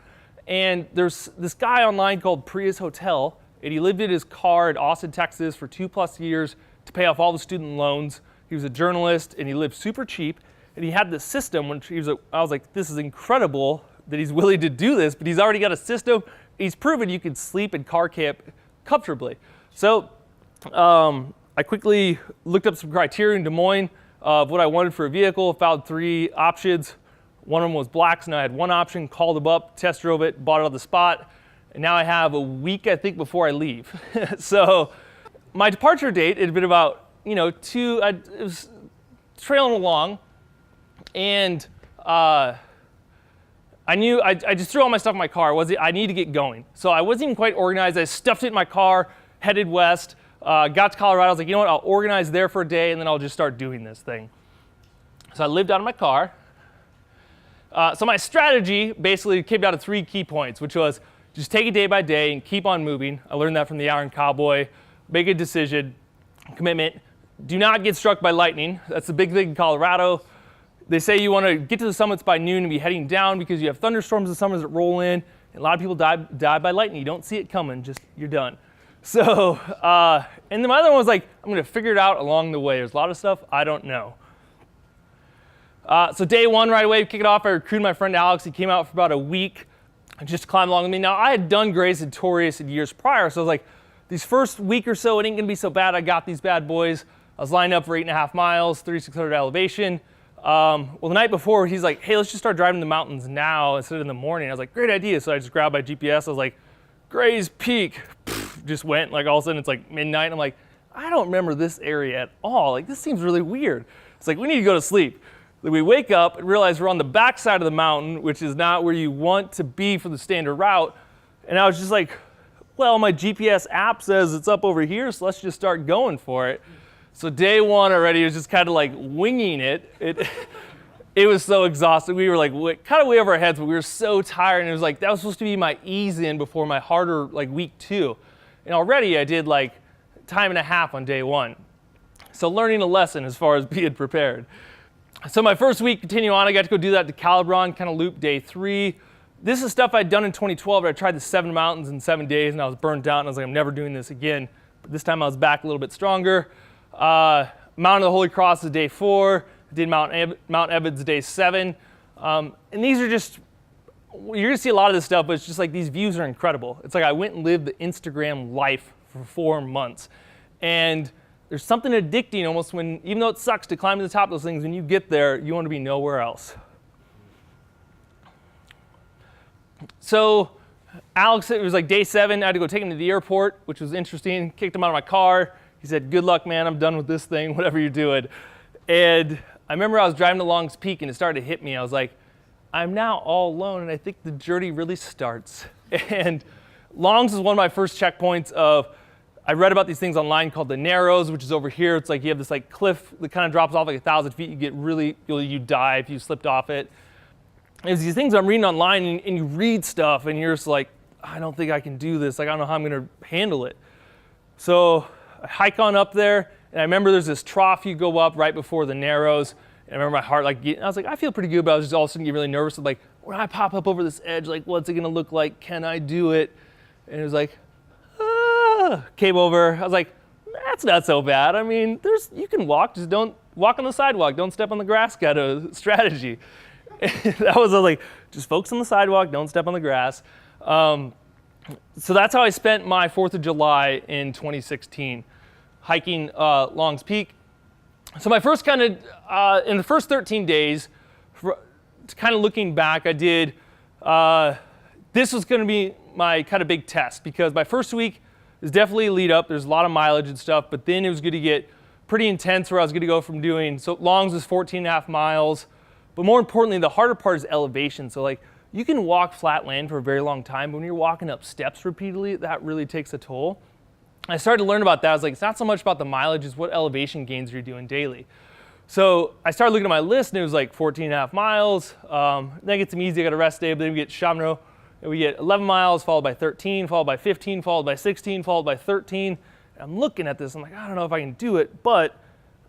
A: And there's this guy online called Prius Hotel, and he lived in his car in Austin, Texas for 2+ years to pay off all the student loans. He was a journalist, and he lived super cheap. And he had this system, I was like, this is incredible that he's willing to do this, but he's already got a system. He's proven you can sleep and car camp comfortably. So I quickly looked up some criteria in Des Moines of what I wanted for a vehicle, found 3 options. One of them was black, so now I had one option, called them up, test drove it, bought it on the spot, and now I have a week, I think, before I leave. So my departure date had been about, it was trailing along, and I knew I just threw all my stuff in my car. I need to get going. So I wasn't even quite organized. I stuffed it in my car, headed west, got to Colorado. I was like, you know what, I'll organize there for a day, and then I'll just start doing this thing. So I lived out of my car. So my strategy basically came down to 3 key points, which was just take it day by day and keep on moving. I learned that from the Iron Cowboy. Make a decision, commitment. Do not get struck by lightning. That's the big thing in Colorado. They say you want to get to the summits by noon and be heading down because you have thunderstorms in the summers that roll in. And a lot of people die by lightning. You don't see it coming, just you're done. So, and then my other one was like, I'm going to figure it out along the way. There's a lot of stuff I don't know. So day 1 right away, kick it off, I recruited my friend Alex. He came out for about a week and just climbed along with me. Now, I had done Grace and Taurus in years prior, so I was like, these first week or so, it ain't going to be so bad. I got these bad boys. I was lined up for 8.5 miles, 3,600 elevation. Well, the night before, he's like, hey, let's just start driving the mountains now instead of in the morning. I was like, great idea. So I just grabbed my GPS. I was like, Gray's Peak. Just went, like all of a sudden it's like midnight. I'm like, I don't remember this area at all. Like, this seems really weird. It's like, we need to go to sleep. Like, we wake up and realize we're on the back side of the mountain, which is not where you want to be for the standard route. And I was just like, well, my GPS app says it's up over here, so let's just start going for it. So day 1 already was just kind of like winging it. It was so exhausting. We were like kind of way over our heads, but we were so tired. And it was like, that was supposed to be my ease in before my harder like week 2. And already I did like time and a half on day 1. So learning a lesson as far as being prepared. So my first week, continue on, I got to go do that to Calibron, kind of loop day 3. This is stuff I'd done in 2012, but I tried the 7 mountains in 7 days, and I was burnt out, and I was like, I'm never doing this again. But this time I was back a little bit stronger. Mount of the Holy Cross is day 4. I did Mount Evans day 7. And these are just, you're going to see a lot of this stuff, but it's just like these views are incredible. It's like I went and lived the Instagram life for 4 months. And there's something addicting almost when, even though it sucks to climb to the top of those things, when you get there, you want to be nowhere else. So Alex, it was like day 7. I had to go take him to the airport, which was interesting. Kicked him out of my car. He said, good luck, man. I'm done with this thing, whatever you're doing. And I remember I was driving to Long's Peak, and it started to hit me. I was like, I'm now all alone, and I think the journey really starts. And Long's is one of my first checkpoints of, I read about these things online called the Narrows, which is over here. It's like you have this like cliff that kind of drops off like 1,000 feet. You get really, you die if you slipped off it. There's these things I'm reading online, and you read stuff, and you're just like, I don't think I can do this. Like, I don't know how I'm going to handle it. So I hike on up there, and I remember there's this trough you go up right before the Narrows. And I remember my heart, like, I was like, I feel pretty good, but I was just all of a sudden getting really nervous. I'm like, when I pop up over this edge, like, what's it gonna look like? Can I do it? And it was like, came over. I was like, that's not so bad. I mean, you can walk, just don't walk on the sidewalk. Don't step on the grass kind of strategy. That was like, just focus on the sidewalk, don't step on the grass. So that's how I spent my 4th of July in 2016, hiking Long's Peak. So my first in the first 13 days, kind of looking back, I did, this was going to be my kind of big test, because my first week is definitely a lead up. There's a lot of mileage and stuff, but then it was going to get pretty intense where I was going to go from doing, so Long's was 14.5 miles, but more importantly, the harder part is elevation. So like, you can walk flat land for a very long time, but when you're walking up steps repeatedly, that really takes a toll. I started to learn about that. I was like, it's not so much about the mileage, it's what elevation gains you're doing daily. So I started looking at my list, and it was like 14.5 miles. Then I get some easy, I got a rest day, but then we get Shamro, and we get 11 miles, followed by 13, followed by 15, followed by 16, followed by 13. And I'm looking at this, I'm like, I don't know if I can do it, but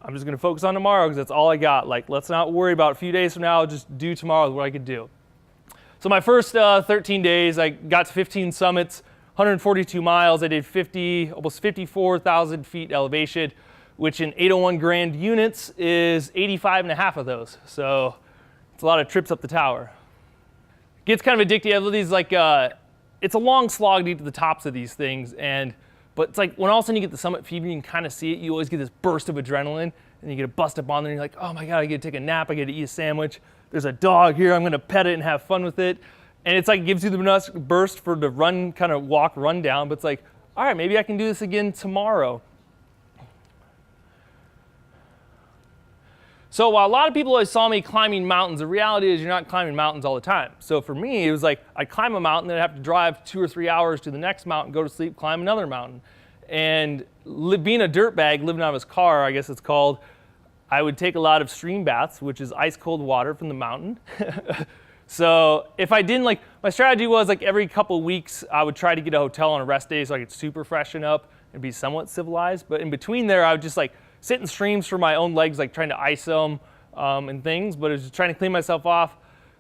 A: I'm just gonna focus on tomorrow because that's all I got. Like, let's not worry about a few days from now, just do tomorrow what I could do. So my first 13 days, I got to 15 summits, 142 miles. I did almost 54,000 feet elevation, which in 801 grand units is 85 and a half of those. So it's a lot of trips up the tower. It gets kind of addictive. I have these like, it's a long slog to get to the tops of these things. But it's like when all of a sudden you get the summit fever, you can kind of see it. You always get this burst of adrenaline, and you get a bust up on there, and you're like, oh my God, I get to take a nap, I get to eat a sandwich. There's a dog here, I'm gonna pet it and have fun with it. And it's like, it gives you the burst for the run, kind of walk, run down, but it's like, all right, maybe I can do this again tomorrow. So while a lot of people always saw me climbing mountains, the reality is you're not climbing mountains all the time. So for me, it was like, I'd climb a mountain, then I'd have to drive 2 or 3 hours to the next mountain, go to sleep, climb another mountain. And being a dirtbag, living out of his car, I guess it's called, I would take a lot of stream baths, which is ice cold water from the mountain. So if I didn't, like, my strategy was like every couple of weeks, I would try to get a hotel on a rest day so I could super freshen up and be somewhat civilized. But in between there, I would just like sit in streams for my own legs, like trying to ice them and things, but I was just trying to clean myself off.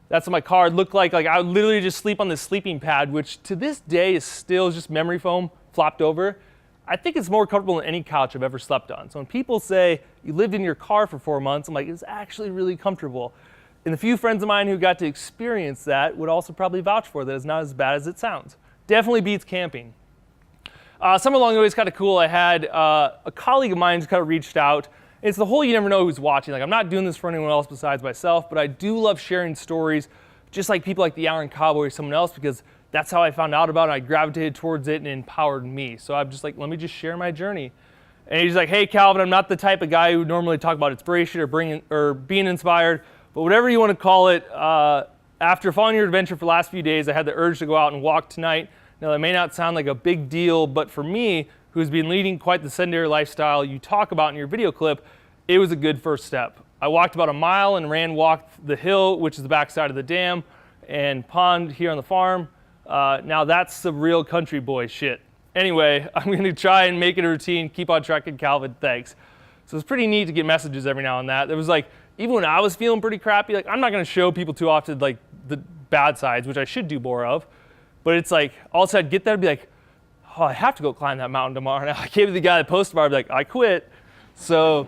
A: That's what my car looked like. Like, I would literally just sleep on this sleeping pad, which to this day is still just memory foam flopped over. I think it's more comfortable than any couch I've ever slept on. So when people say you lived in your car for 4 months, I'm like, it's actually really comfortable. And the few friends of mine who got to experience that would also probably vouch for that it's not as bad as it sounds. Definitely beats camping. Somewhere along the way, it's kind of cool. I had a colleague of mine just kind of reached out. It's the whole you never know who's watching. Like, I'm not doing this for anyone else besides myself, but I do love sharing stories, just like people like the Iron Cowboy or someone else, because that's how I found out about it. I gravitated towards it and it empowered me. So I'm just like, let me just share my journey. And he's like, hey, Calvin, I'm not the type of guy who would normally talk about inspiration or being inspired, but whatever you want to call it, after following your adventure for the last few days, I had the urge to go out and walk tonight. Now, that may not sound like a big deal, but for me, who's been leading quite the sedentary lifestyle you talk about in your video clip, it was a good first step. I walked about a mile and walked the hill, which is the backside of the dam and pond here on the farm. Now that's the real country boy shit. Anyway, I'm going to try and make it a routine. Keep on tracking, Calvin. Thanks. So it's pretty neat to get messages every now and then. There was like, even when I was feeling pretty crappy, like, I'm not going to show people too often like the bad sides, which I should do more of. But it's like, all of a sudden I'd get there and be like, oh, I have to go climb that mountain tomorrow. Now I gave it to the guy that posted about it, I'd be like, I quit. So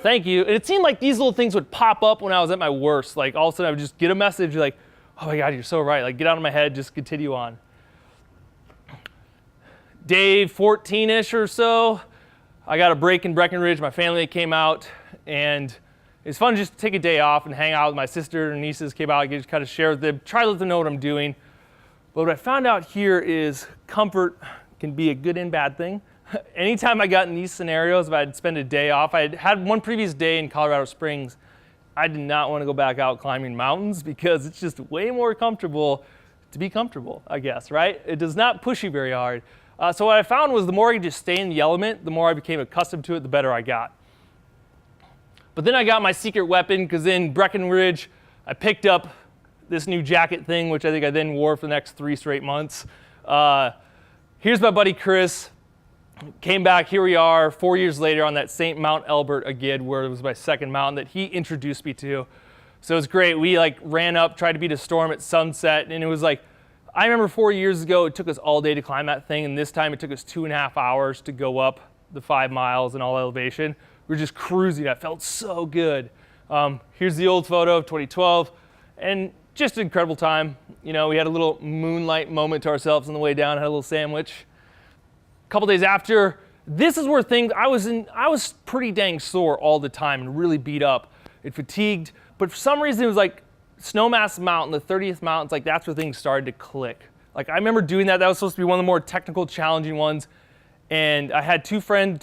A: thank you. And it seemed like these little things would pop up when I was at my worst. Like, all of a sudden I would just get a message like, oh my God, you're so right. Like, get out of my head, just continue on. Day 14-ish or so, I got a break in Breckenridge. My family came out, and it's fun just to take a day off and hang out with my sister and nieces. Came out, I just kind of share with them, try to let them know what I'm doing. But what I found out here is comfort can be a good and bad thing. Anytime I got in these scenarios, if I'd spend a day off, I had one previous day in Colorado Springs. I did not want to go back out climbing mountains because it's just way more comfortable to be comfortable, I guess, right? It does not push you very hard. So what I found was the more I could just stay in the element, the more I became accustomed to it, the better I got. But then I got my secret weapon, because in Breckenridge, I picked up this new jacket thing, which I think I then wore for the next 3 straight months. Here's my buddy Chris. Came back, here we are, 4 years later on that St. Mount Elbert again, where it was my second mountain that he introduced me to. So it was great. We like ran up, tried to beat a storm at sunset, and it was like, I remember 4 years ago, it took us all day to climb that thing, and this time it took us 2.5 hours to go up the 5 miles in all elevation. We were just cruising. I felt so good. Here's the old photo of 2012, and just an incredible time. You know, we had a little moonlight moment to ourselves on the way down, had a little sandwich. A couple days after, this is where things, I was pretty dang sore all the time and really beat up and fatigued, but for some reason it was like Snowmass Mountain, the 30th mountain, it's like that's where things started to click. Like I remember doing that. That was supposed to be one of the more technical, challenging ones. And I had two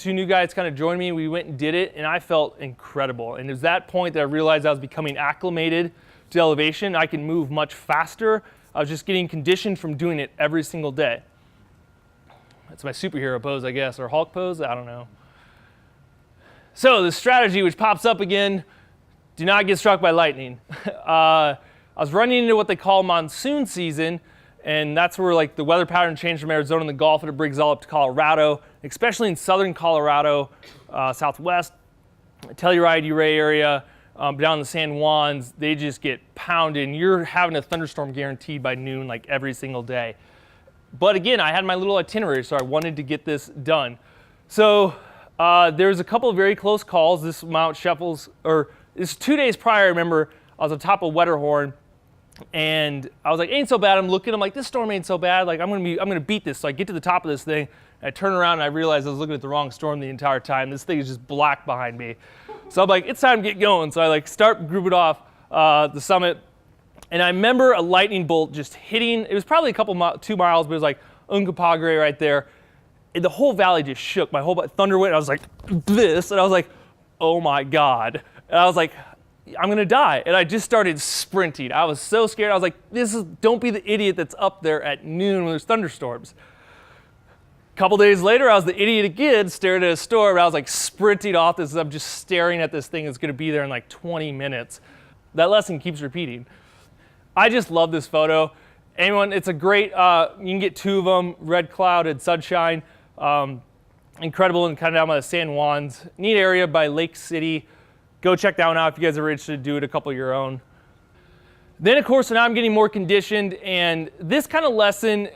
A: new guys kind of join me. We went and did it, and I felt incredible. And it was that point that I realized I was becoming acclimated to elevation. I can move much faster. I was just getting conditioned from doing it every single day. That's my superhero pose, I guess, or Hulk pose, I don't know. So the strategy, which pops up again, do not get struck by lightning. I was running into what they call monsoon season, and that's where like the weather pattern changed from Arizona and the Gulf, and it brings all up to Colorado, especially in southern Colorado, southwest, Telluride, Uray area, down in the San Juans, they just get pounded, and you're having a thunderstorm guaranteed by noon like every single day. But again, I had my little itinerary, so I wanted to get this done. So there's a couple of very close calls. This Mount Shuffles, or this 2 days prior, I remember I was on top of Wetterhorn, and I was like, ain't so bad. I'm looking, I'm like, this storm ain't so bad. Like I'm gonna beat this. So I get to the top of this thing, and I turn around and I realize I was looking at the wrong storm the entire time. This thing is just black behind me. So I'm like, it's time to get going. So I like start grouping off the summit, and I remember a lightning bolt just hitting. It was probably 2 miles, but it was like Uncompahgre right there. And the whole valley just shook. My whole thunder went. I was like this, and I was like, oh my God. And I was like, I'm gonna die. And I just started sprinting. I was so scared. I was like, don't be the idiot that's up there at noon when there's thunderstorms. A couple days later, I was the idiot again, staring at a storm. I was like sprinting off this. I'm just staring at this thing that's gonna be there in like 20 minutes. That lesson keeps repeating. I just love this photo. Anyone, it's a great, you can get 2 of them, red cloud and sunshine. Incredible, and kind of down by the San Juans. Neat area by Lake City. Go check that one out if you guys are interested to do it, a couple of your own. Then of course, now I'm getting more conditioned, and this kind of lesson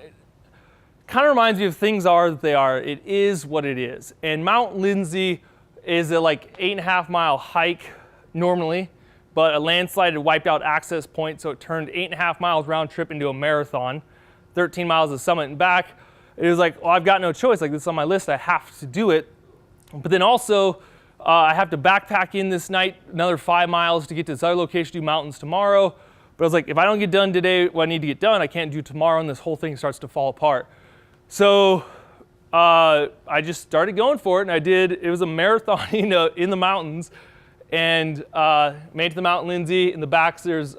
A: kind of reminds me of things are that they are. It is what it is. And Mount Lindsay is a like 8.5 mile hike normally, but a landslide had wiped out access point, so it turned 8.5 miles round trip into a marathon, 13 miles to summit and back. It was like, well, I've got no choice. Like this is on my list, I have to do it. But then also, I have to backpack in this night, another 5 miles to get to this other location, do mountains tomorrow. But I was like, if I don't get done today what I need to get done, I can't do tomorrow, and this whole thing starts to fall apart. So I just started going for it, and I did. It was a marathon in the mountains, and made it to the Mount Lindsay. In the back, there's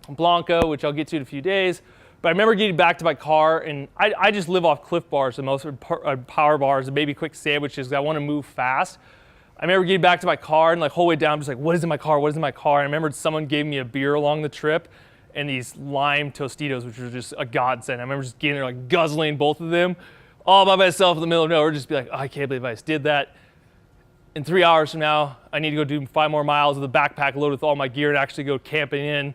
A: Blanca, which I'll get to in a few days. But I remember getting back to my car, and I just live off Cliff Bars, and most of power bars, and maybe quick sandwiches, because I want to move fast. I remember getting back to my car, and like whole way down, I'm just like, what is in my car? What is in my car? And I remember someone gave me a beer along the trip, and these lime Tostitos, which were just a godsend. I remember just getting there, like guzzling both of them, all by myself in the middle of nowhere, just be like, oh, I can't believe I just did that. In 3 hours from now, I need to go do 5 more miles with a backpack loaded with all my gear and actually go camping in.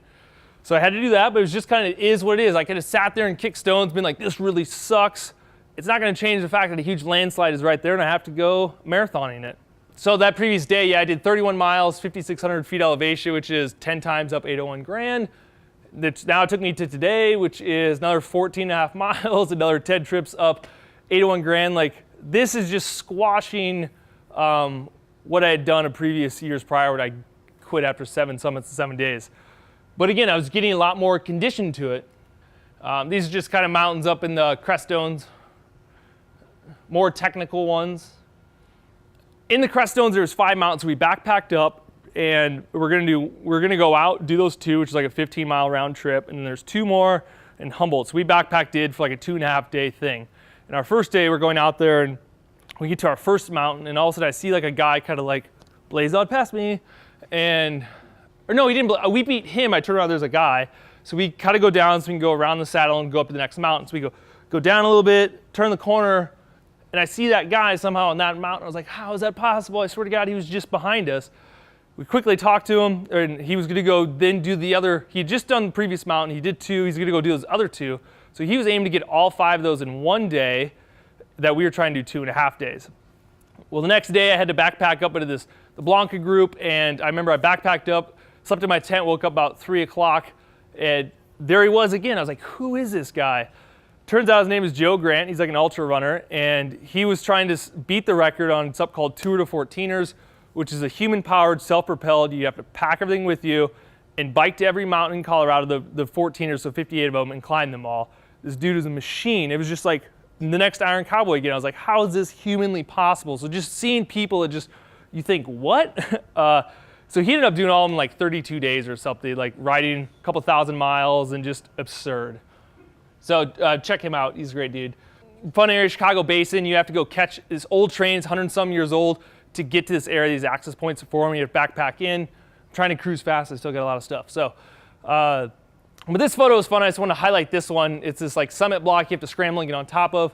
A: So I had to do that, but it was just kind of is what it is. I could have sat there and kicked stones, been like, this really sucks. It's not going to change the fact that a huge landslide is right there, and I have to go marathoning it. So that previous day, yeah, I did 31 miles, 5,600 feet elevation, which is 10 times up 801 grand. Now it took me to today, which is another 14.5 miles, another 10 trips up 801 grand. Like this is just squashing what I had done in previous years prior when I quit after 7 summits in 7 days. But again, I was getting a lot more conditioned to it. These are just kind of mountains up in the Crestones, more technical ones. In the Crestones, there's 5 mountains we backpacked up, and we're gonna go out, do those 2, which is like a 15-mile round trip, and then there's 2 more in Humboldt. So we backpacked in for like a 2.5 day thing. And our first day, we're going out there, and we get to our first mountain, and all of a sudden I see like a guy kind of like blaze out past me, or no, he didn't. We beat him. I turn around, there's a guy. So we kind of go down, so we can go around the saddle and go up to the next mountain. So we go down a little bit, turn the corner, and I see that guy somehow on that mountain. I was like, how is that possible? I swear to God, he was just behind us. We quickly talked to him, and he was going to go then do the other. He had just done the previous mountain. He did 2. He's going to go do those other 2. So he was aiming to get all 5 of those in one day that we were trying to do 2.5 days. Well, the next day I had to backpack up into the Blanca group, and I remember I backpacked up, slept in my tent, woke up about 3 o'clock, and there he was again. I was like, who is this guy? Turns out his name is Joe Grant. He's like an ultra runner, and he was trying to beat the record on something called Tour de 14ers, which is a human-powered, self-propelled. You have to pack everything with you and bike to every mountain in Colorado, the 14ers, so 58 of them, and climb them all. This dude is a machine. It was just like the next Iron Cowboy again. I was like, how is this humanly possible? So just seeing people, you think, what? So he ended up doing all of them in like 32 days or something, like riding a couple thousand miles and just absurd. So check him out. He's a great dude. Fun area, Chicago Basin. You have to go catch this old train. It's 100-some years old to get to this area, these access points for him. You have to backpack in. I'm trying to cruise fast. I still got a lot of stuff. So, but this photo is fun. I just want to highlight this one. It's this like summit block you have to scramble and get on top of.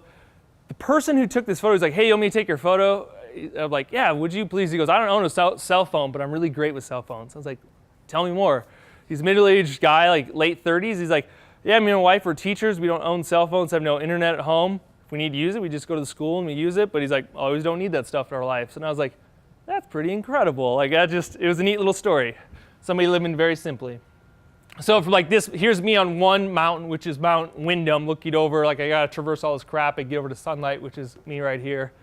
A: The person who took this photo is like, hey, you want me to take your photo? I'm like, yeah, would you please? He goes, I don't own a cell phone, but I'm really great with cell phones. I was like, tell me more. He's a middle-aged guy, like late 30s. He's like, yeah, me and my wife are teachers. We don't own cell phones, have no internet at home. If we need to use it, we just go to the school and we use it. But he's like, always don't need that stuff in our lives. And I was like, that's pretty incredible. Like, it was a neat little story. Somebody living very simply. So for like this, here's me on one mountain, which is Mount Windham, looking over, like I gotta traverse all this crap and get over to sunlight, which is me right here.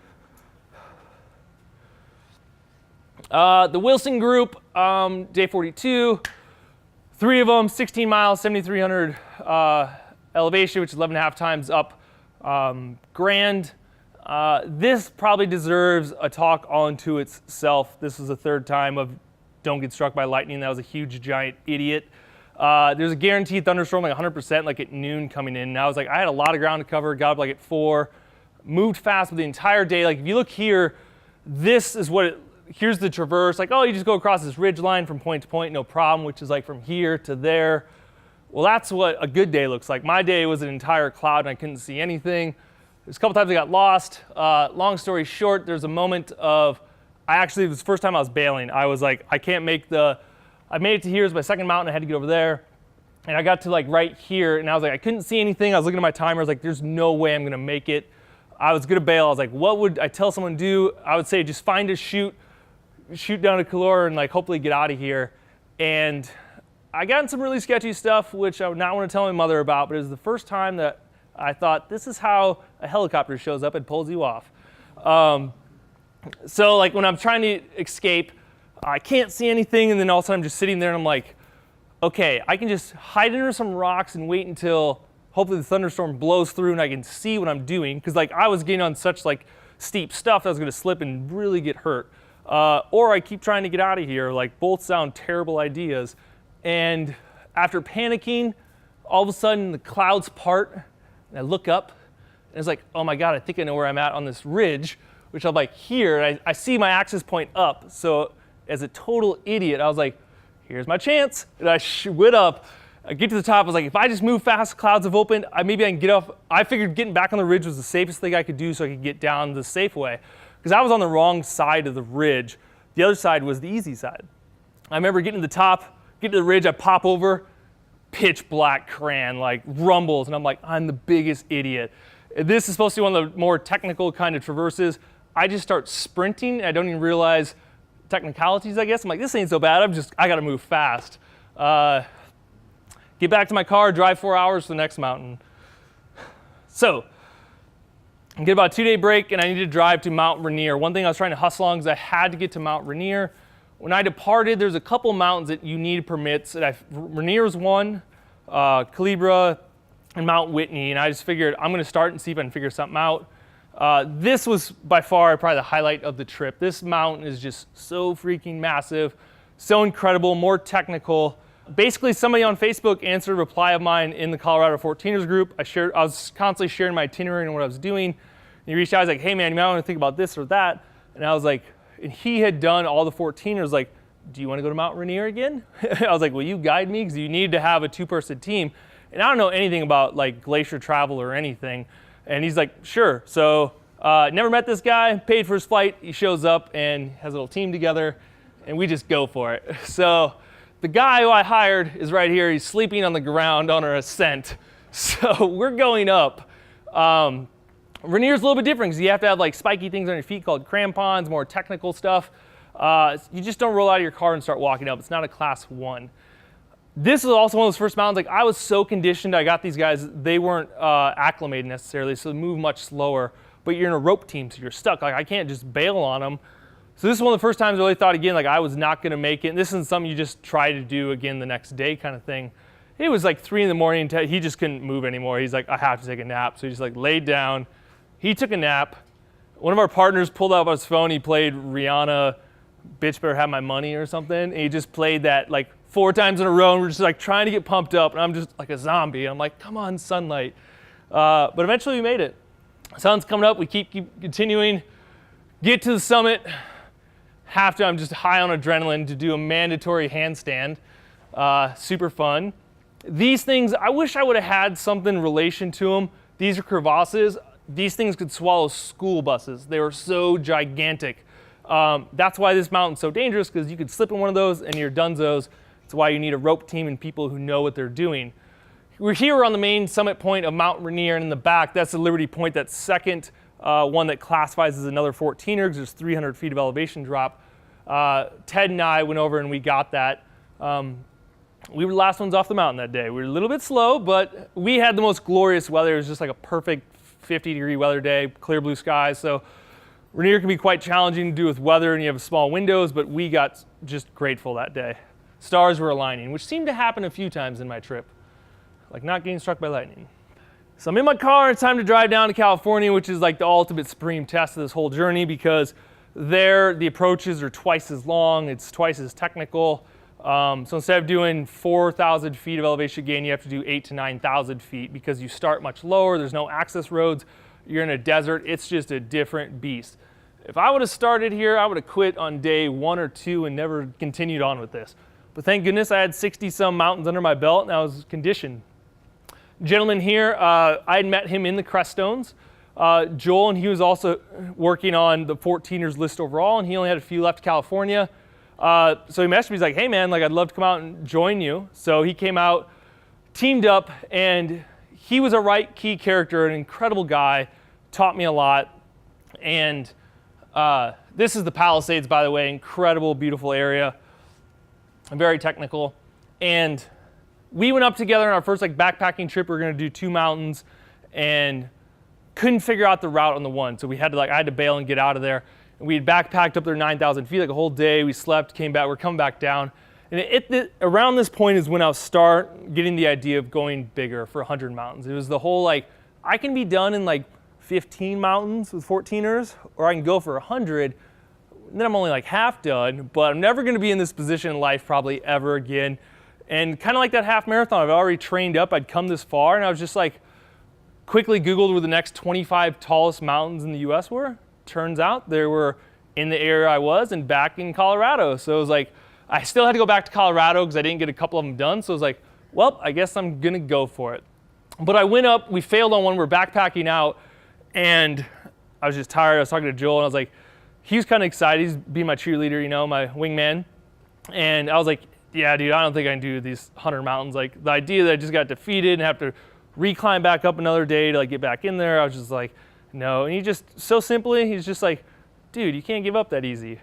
A: The Wilson group, day 42, 3 of them, 16 miles, 7,300 elevation, which is 11.5 times up Grand. This probably deserves a talk onto itself. This was the 3rd time of don't get struck by lightning. That was a huge, giant idiot. There's a guaranteed thunderstorm, like 100%, like at noon coming in. And I was like, I had a lot of ground to cover, got up like at 4, moved fast for the entire day. Like if you look here, this is what here's the traverse. Like, oh, you just go across this ridge line from point to point, no problem, which is like from here to there. Well, that's what a good day looks like. My day was an entire cloud and I couldn't see anything. There's a couple times I got lost. Long story short, there's a moment of, it was the first time I was bailing. I was like, I can't make I made it to here, it was my second mountain, I had to get over there. And I got to like right here, and I was like, I couldn't see anything. I was looking at my timer, I was like, there's no way I'm gonna make it. I was gonna bail. I was like, what would I tell someone to do? I would say just find a chute down to Calora and like hopefully get out of here. And I got in some really sketchy stuff, which I would not want to tell my mother about, but it was the first time that I thought, this is how a helicopter shows up and pulls you off. So like when I'm trying to escape, I can't see anything, and then all of a sudden I'm just sitting there and I'm like, okay, I can just hide under some rocks and wait until hopefully the thunderstorm blows through and I can see what I'm doing. Because like I was getting on such like steep stuff that I was gonna slip and really get hurt. Or I keep trying to get out of here. Like both sound terrible ideas. And after panicking, all of a sudden the clouds part and I look up and it's like, oh my God, I think I know where I'm at on this ridge, which I'm like here, and I see my axis point up. So as a total idiot, I was like, here's my chance. And I went up, I get to the top, I was like, if I just move fast, clouds have opened, maybe I can get off. I figured getting back on the ridge was the safest thing I could do so I could get down the safe way. Because I was on the wrong side of the ridge. The other side was the easy side. I remember getting to the top, get to the ridge, I pop over, pitch black cran, like rumbles, and I'm like, I'm the biggest idiot. This is supposed to be one of the more technical kind of traverses. I just start sprinting, and I don't even realize technicalities, I guess. I'm like, this ain't so bad, I gotta move fast. Get back to my car, drive 4 hours to the next mountain. So, I get about a 2-day break, and I need to drive to Mount Rainier. One thing I was trying to hustle on is I had to get to Mount Rainier. When I departed, there's a couple mountains that you need permits. Rainier's one, Calibra, and Mount Whitney, and I just figured I'm gonna start and see if I can figure something out. This was by far probably the highlight of the trip. This mountain is just so freaking massive, so incredible, more technical. Basically, somebody on Facebook answered a reply of mine in the Colorado 14ers group. I was constantly sharing my itinerary and what I was doing. And he reached out, I was like, hey man, you might want to think about this or that. And I was like, and he had done all the 14ers, like, do you want to go to Mount Rainier again? I was like, will you guide me? Because you need to have a 2-person team. And I don't know anything about like glacier travel or anything. And he's like, sure. So never met this guy, paid for his flight. He shows up and has a little team together. and we just go for it. So the guy who I hired is right here. He's sleeping on the ground on our ascent. So we're going up. Rainier's a little bit different because you have to have like spiky things on your feet called crampons, more technical stuff. You just don't roll out of your car and start walking up. It's not a class 1. This is also one of those first mountains. Like I was so conditioned, I got these guys, they weren't acclimated necessarily, so they move much slower. But you're in a rope team, so you're stuck. Like I can't just bail on them. So this is one of the first times I really thought again, like I was not gonna make it. And this isn't something you just try to do again the next day kind of thing. It was like 3 in the morning, he just couldn't move anymore. He's like, I have to take a nap. So he just like laid down. He took a nap. One of our partners pulled out his phone. He played Rihanna, Bitch Better Have My Money or something. And he just played that like 4 times in a row. And we're just like trying to get pumped up. And I'm just like a zombie. I'm like, come on, sunlight. But eventually we made it. Sun's coming up. We keep continuing. Get to the summit. Have to, I'm just high on adrenaline to do a mandatory handstand. Super fun. These things, I wish I would have had something in relation to them. These are crevasses. These things could swallow school buses. They were so gigantic. That's why this mountain's so dangerous, because you could slip in one of those and you're dunzos. That's why you need a rope team and people who know what they're doing. We're here on the main summit point of Mount Rainier, and in the back, that's the Liberty Point, that second one that classifies as another 14er, because there's 300 feet of elevation drop. Ted and I went over and we got that. We were the last ones off the mountain that day. We were a little bit slow, but we had the most glorious weather. It was just like a perfect 50-degree weather day, clear blue skies. So Rainier can be quite challenging to do with weather, and you have small windows, but we got just grateful that day. Stars were aligning, which seemed to happen a few times in my trip, like not getting struck by lightning. So I'm in my car, and it's time to drive down to California, which is like the ultimate supreme test of this whole journey, because there the approaches are twice as long, it's twice as technical. So instead of doing 4,000 feet of elevation gain, you have to do 8,000 to 9,000 feet, because you start much lower, there's no access roads, you're in a desert, it's just a different beast. If I would have started here, I would have quit on day 1 or 2 and never continued on with this. But thank goodness I had 60-some mountains under my belt, and I was conditioned. Gentleman here, I had met him in the Creststones. Joel, and he was also working on the 14ers list overall, and he only had a few left to California. So he messaged me, he's like, hey man, like I'd love to come out and join you. So he came out, teamed up, and he was a right key character, an incredible guy, taught me a lot. And this is the Palisades, by the way, incredible, beautiful area, very technical. And we went up together on our first like backpacking trip. We were gonna do 2 mountains and couldn't figure out the route on the one. So we had to I had to bail and get out of there. We had backpacked up there 9,000 feet, like a whole day. We slept, came back, we're coming back down. And around this point is when I'll start getting the idea of going bigger for 100 mountains. It was the whole like, I can be done in like 15 mountains with 14ers, or I can go for 100, and then I'm only like half done, but I'm never gonna be in this position in life probably ever again. And kind of like that half marathon, I've already trained up, I'd come this far, and I was just like, quickly Googled where the next 25 tallest mountains in the US were. Turns out they were in the area I was and back in Colorado. So it was like, I still had to go back to Colorado because I didn't get a couple of them done. So I was like, well, I guess I'm gonna go for it. But I went up, we failed on one, we're backpacking out, and I was just tired. I was talking to Joel, and I was like, he was kind of excited. He's being my cheerleader, you know, my wingman. And I was like, yeah, dude, I don't think I can do these 100 mountains. Like the idea that I just got defeated and have to reclimb back up another day to like get back in there, I was just like, no. And he just, so simply, he's just like, dude, you can't give up that easy.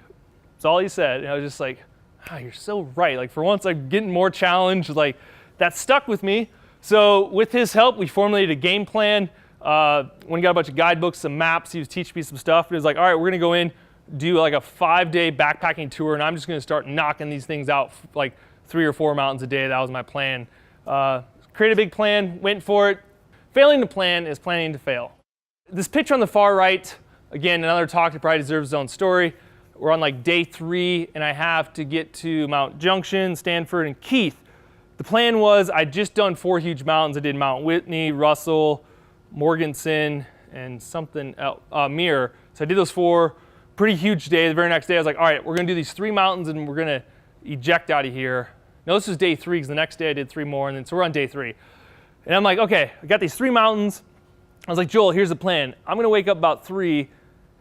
A: That's all he said. And I was just like, oh, you're so right. Like for once, I'm getting more challenged. Like that stuck with me. So with his help, we formulated a game plan. When we got a bunch of guidebooks, some maps, he was teaching me some stuff. And he was like, all right, we're gonna go in, do like a 5-day backpacking tour, and I'm just gonna start knocking these things out like 3 or 4 mountains a day. That was my plan. Create a big plan, went for it. Failing to plan is planning to fail. This picture on the far right, again, another talk that probably deserves its own story. We're on like day 3, and I have to get to Mount Junction, Stanford, and Keith. The plan was I'd just done 4 huge mountains. I did Mount Whitney, Russell, Morganson, and something else, Muir. So I did those 4, pretty huge day. The very next day I was like, all right, we're gonna do these 3 mountains and we're gonna eject out of here. No, this was day 3 because the next day I did 3 more, and then so we're on day 3. And I'm like, okay, I got these 3 mountains. I was like, Joel, here's the plan. I'm gonna wake up about 3.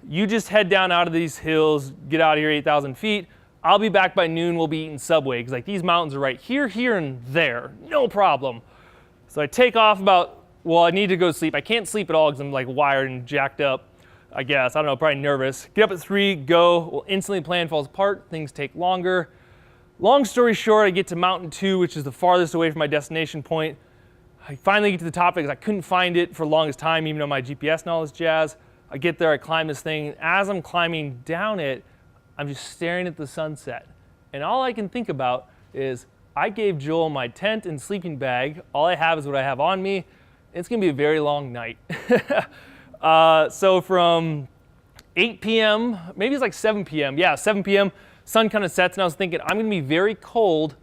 A: You just head down out of these hills, get out of here 8,000 feet. I'll be back by noon, we'll be eating Subway, because like these mountains are right here, here, and there, no problem. So I take off about, well, I need to go to sleep. I can't sleep at all because I'm like wired and jacked up, I guess. I don't know, probably nervous. Get up at 3, go, well, instantly plan falls apart, things take longer. Long story short, I get to Mountain 2, which is the farthest away from my destination point. I finally get to the top because I couldn't find it for the longest time, even though my GPS and all this jazz. I get there, I climb this thing, and as I'm climbing down it, I'm just staring at the sunset. And all I can think about is, I gave Joel my tent and sleeping bag. All I have is what I have on me. It's gonna be a very long night. So from 8 p.m., maybe it's like 7 p.m. Yeah, 7 p.m., sun kind of sets, and I was thinking, I'm gonna be very cold.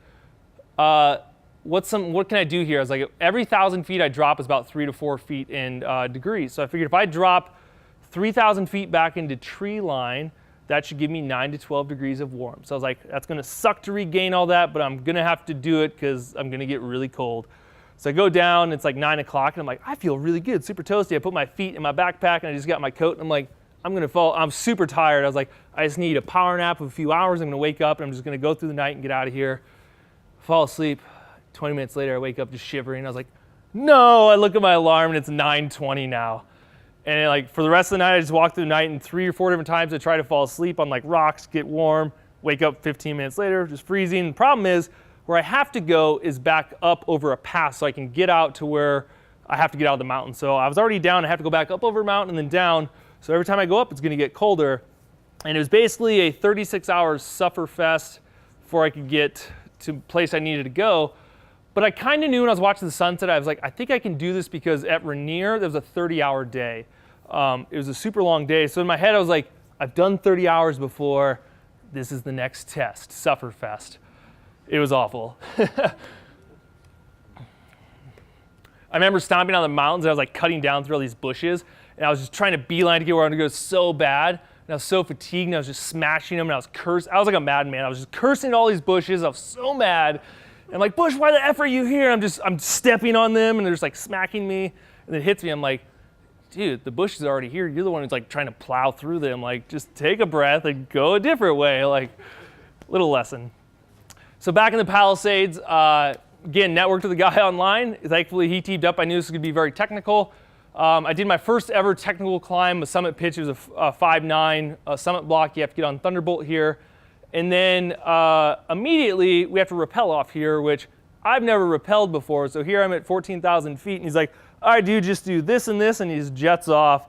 A: What can I do here? I was like, every 1,000 feet I drop is about 3 to 4 feet in degrees. So I figured if I drop 3,000 feet back into tree line, that should give me 9 to 12 degrees of warmth. So I was like, that's gonna suck to regain all that, but I'm gonna have to do it because I'm gonna get really cold. So I go down, it's like 9 o'clock, and I'm like, I feel really good, super toasty. I put my feet in my backpack, and I just got my coat, and I'm like, I'm gonna fall. I'm super tired. I was like, I just need a power nap of a few hours. I'm gonna wake up, and I'm just gonna go through the night and get out of here. Fall asleep. 20 minutes later, I wake up just shivering. I was like, no, I look at my alarm, and it's 9:20 now. And like for the rest of the night, I just walk through the night, and 3 or 4 different times I try to fall asleep on like rocks, get warm, wake up 15 minutes later, just freezing. The problem is, where I have to go is back up over a pass so I can get out to where I have to get out of the mountain. So I was already down, I have to go back up over a mountain and then down. So every time I go up, it's gonna get colder. And it was basically a 36-hour suffer fest before I could get to the place I needed to go. But I kind of knew when I was watching the sunset, I was like, I think I can do this because at Rainier, there was a 30-hour day. It was a super long day. So in my head, I was like, I've done 30 hours before. This is the next test, Sufferfest. It was awful. I remember stomping on the mountains, and I was like cutting down through all these bushes, and I was just trying to beeline to get where I wanted to go so bad, and I was so fatigued, and I was just smashing them, and I was cursing. I was like a madman. I was just cursing all these bushes. I was so mad. And I'm like, Bush, why the F are you here? I'm stepping on them, and they're just like smacking me, and it hits me. I'm like, dude, the bush is already here. You're the one who's like trying to plow through them. Like, just take a breath and go a different way. Like, little lesson. So back in the Palisades, again, networked with a guy online. Thankfully, he teamed up. I knew this was going to be very technical. I did my first ever technical climb, a summit pitch. It was a 5'9" summit block. You have to get on Thunderbolt here. And then immediately, we have to rappel off here, which I've never rappelled before. So here I'm at 14,000 feet, and he's like, all right, dude, just do this and this, and he just jets off.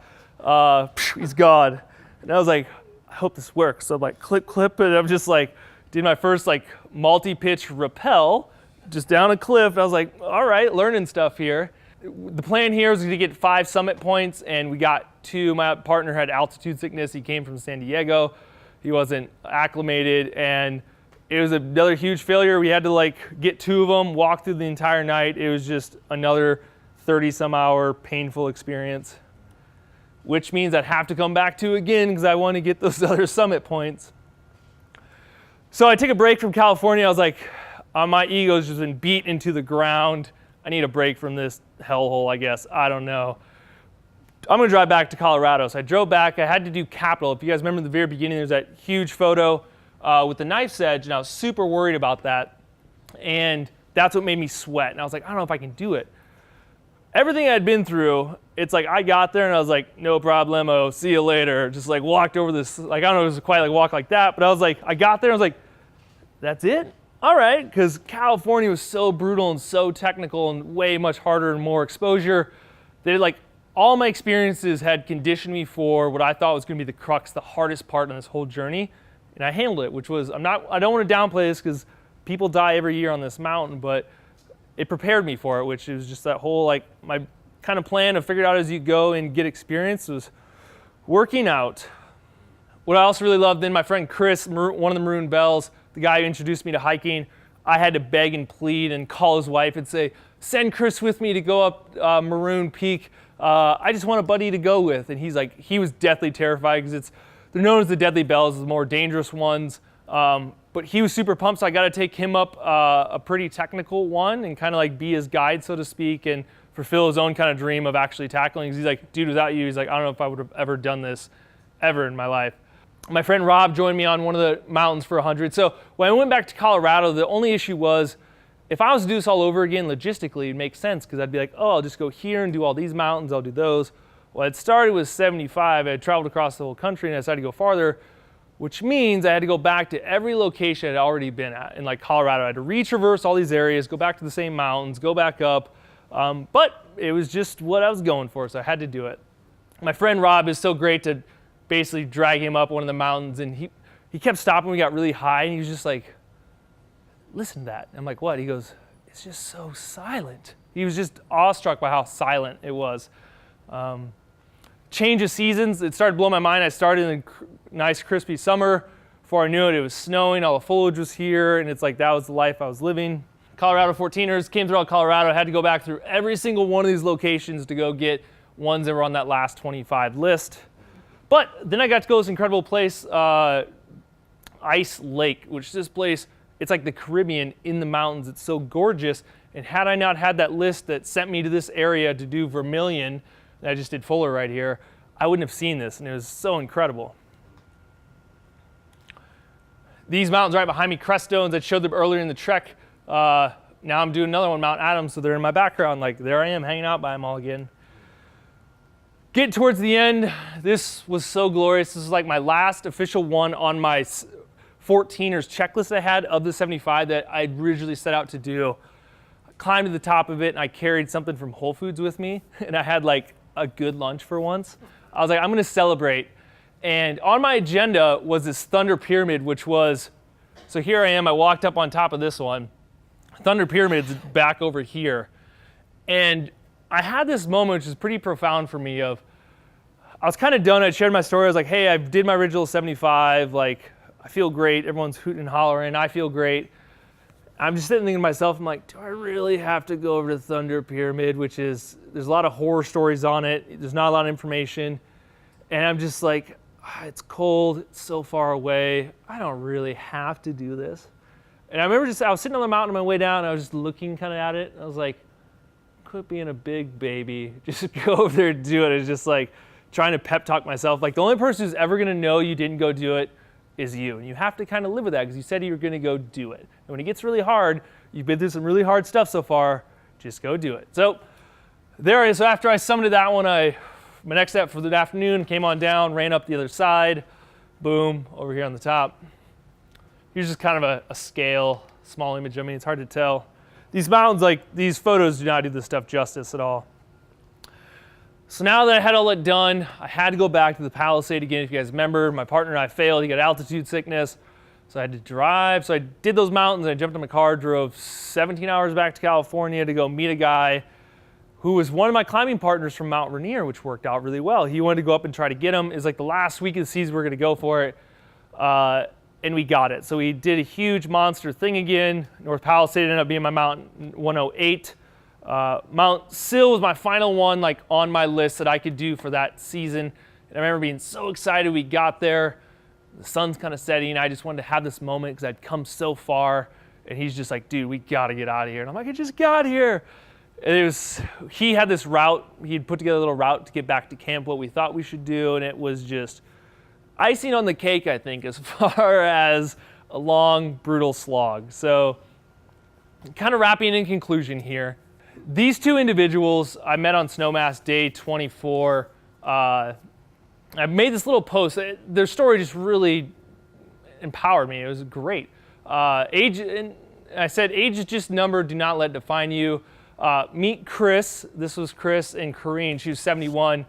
A: He's gone. And I was like, I hope this works. So I'm like, clip, and I'm just like, did my first like multi-pitch rappel just down a cliff. And I was like, all right, learning stuff here. The plan here was to get 5 summit points, and we got 2. My partner had altitude sickness. He came from San Diego. He wasn't acclimated, and it was another huge failure. We had to like get 2 of them, walk through the entire night. It was just another 30-some hour painful experience, which means I'd have to come back to again because I want to get those other summit points. So I took a break from California. I was like, my ego's just been beat into the ground. I need a break from this hellhole, I guess. I don't know. I'm going to drive back to Colorado. So I drove back. I had to do Capitol. If you guys remember in the very beginning, there's that huge photo with the knife's edge, and I was super worried about that. And that's what made me sweat. And I was like, I don't know if I can do it. Everything I'd been through, it's like I got there and I was like, no problemo, see you later. Just like walked over this, like I don't know if it was quite like walk like that, but I was like, I got there and I was like, that's it? All right, because California was so brutal and so technical and way much harder and more exposure. They like, all my experiences had conditioned me for what I thought was going to be the crux, the hardest part in this whole journey. And I handled it, which was, I don't want to downplay this because people die every year on this mountain, but it prepared me for it, which is just that whole, like, my kind of plan of figure it out as you go and get experience was working out. What I also really loved, then my friend Chris, one of the Maroon Bells, the guy who introduced me to hiking, I had to beg and plead and call his wife and say, send Chris with me to go up Maroon Peak. I just want a buddy to go with. And he's like, he was deathly terrified because they're known as the Deadly Bells, the more dangerous ones. But he was super pumped, so I got to take him up a pretty technical one and kind of like be his guide, so to speak, and fulfill his own kind of dream of actually tackling. He's like, dude, without you, he's like, I don't know if I would have ever done this ever in my life. My friend Rob joined me on one of the mountains for 100. So when I went back to Colorado, the only issue was if I was to do this all over again, logistically, it'd make sense because I'd be like, oh, I'll just go here and do all these mountains, I'll do those. Well, it started with 75. I had traveled across the whole country and I decided to go farther, which means I had to go back to every location I'd already been at in like Colorado. I had to retraverse all these areas, go back to the same mountains, go back up. But it was just what I was going for, so I had to do it. My friend Rob is so great to basically drag him up one of the mountains, and he kept stopping. We got really high, and he was just like, listen to that. I'm like, what? He goes, it's just so silent. He was just awestruck by how silent it was. Change of seasons, it started blowing my mind. I started in a nice crispy summer. Before I knew it, it was snowing, all the foliage was here, and it's like that was the life I was living. Colorado 14ers, came throughout Colorado. I had to go back through every single one of these locations to go get ones that were on that last 25 list. But then I got to go to this incredible place, Ice Lake, which is this place, it's like the Caribbean in the mountains. It's so gorgeous. And had I not had that list that sent me to this area to do Vermilion, and I just did Fuller right here, I wouldn't have seen this, and it was so incredible. These mountains right behind me, Creststones, I showed them earlier in the trek. Now I'm doing another one, Mount Adams, so they're in my background. Like, there I am hanging out by them all again. Getting towards the end, this was so glorious. This is like my last official one on my 14ers checklist I had of the 75 that I originally set out to do. I climbed to the top of it, and I carried something from Whole Foods with me, and I had like a good lunch for once. I was like, I'm going to celebrate. And on my agenda was this Thunder Pyramid, which was, so here I am, I walked up on top of this one. Thunder Pyramid's back over here. And I had this moment, which is pretty profound for me, of I was kind of done. I shared my story. I was like, hey, I did my original 75. Like, I feel great. Everyone's hooting and hollering. I feel great. I'm just sitting thinking to myself, I'm like, do I really have to go over to Thunder Pyramid, which is, there's a lot of horror stories on it. There's not a lot of information. And I'm just like, it's cold. It's so far away. I don't really have to do this. And I remember I was sitting on the mountain on my way down, and I was just looking kind of at it. And I was like, quit being a big baby. Just go over there and do it. It's just like trying to pep talk myself. Like, the only person who's ever going to know you didn't go do it is you. And you have to kind of live with that because you said you were going to go do it. And when it gets really hard, you've been through some really hard stuff so far, just go do it. So there it is. So after I summited that one, my next step for the afternoon, came on down, ran up the other side, boom, over here on the top. Here's just kind of a scale, small image. I mean, it's hard to tell. These mountains, like these photos do not do this stuff justice at all. So now that I had all that done, I had to go back to the Palisade again. If you guys remember, my partner and I failed. He got altitude sickness. So I had to drive. So I did those mountains. I jumped in my car, drove 17 hours back to California to go meet a guy who was one of my climbing partners from Mount Rainier, which worked out really well. He wanted to go up and try to get him. It was like the last week of the season we were going to go for it. And we got it. So we did a huge monster thing again. North Palisade ended up being my Mount 108. Mount Sill was my final one, like on my list that I could do for that season. And I remember being so excited we got there. The sun's kind of setting. I just wanted to have this moment because I'd come so far. And he's just like, dude, we got to get out of here. And I'm like, I just got here. And he had this route. He'd put together a little route to get back to camp, what we thought we should do. And it was just icing on the cake, I think, as far as a long, brutal slog. So kind of wrapping in conclusion here. These two individuals I met on Snowmass day 24. I made this little post. Their story just really empowered me. It was great. Age, and I said, age is just a number. Do not let it define you. Meet Chris. This was Chris and Corrine. She was 71.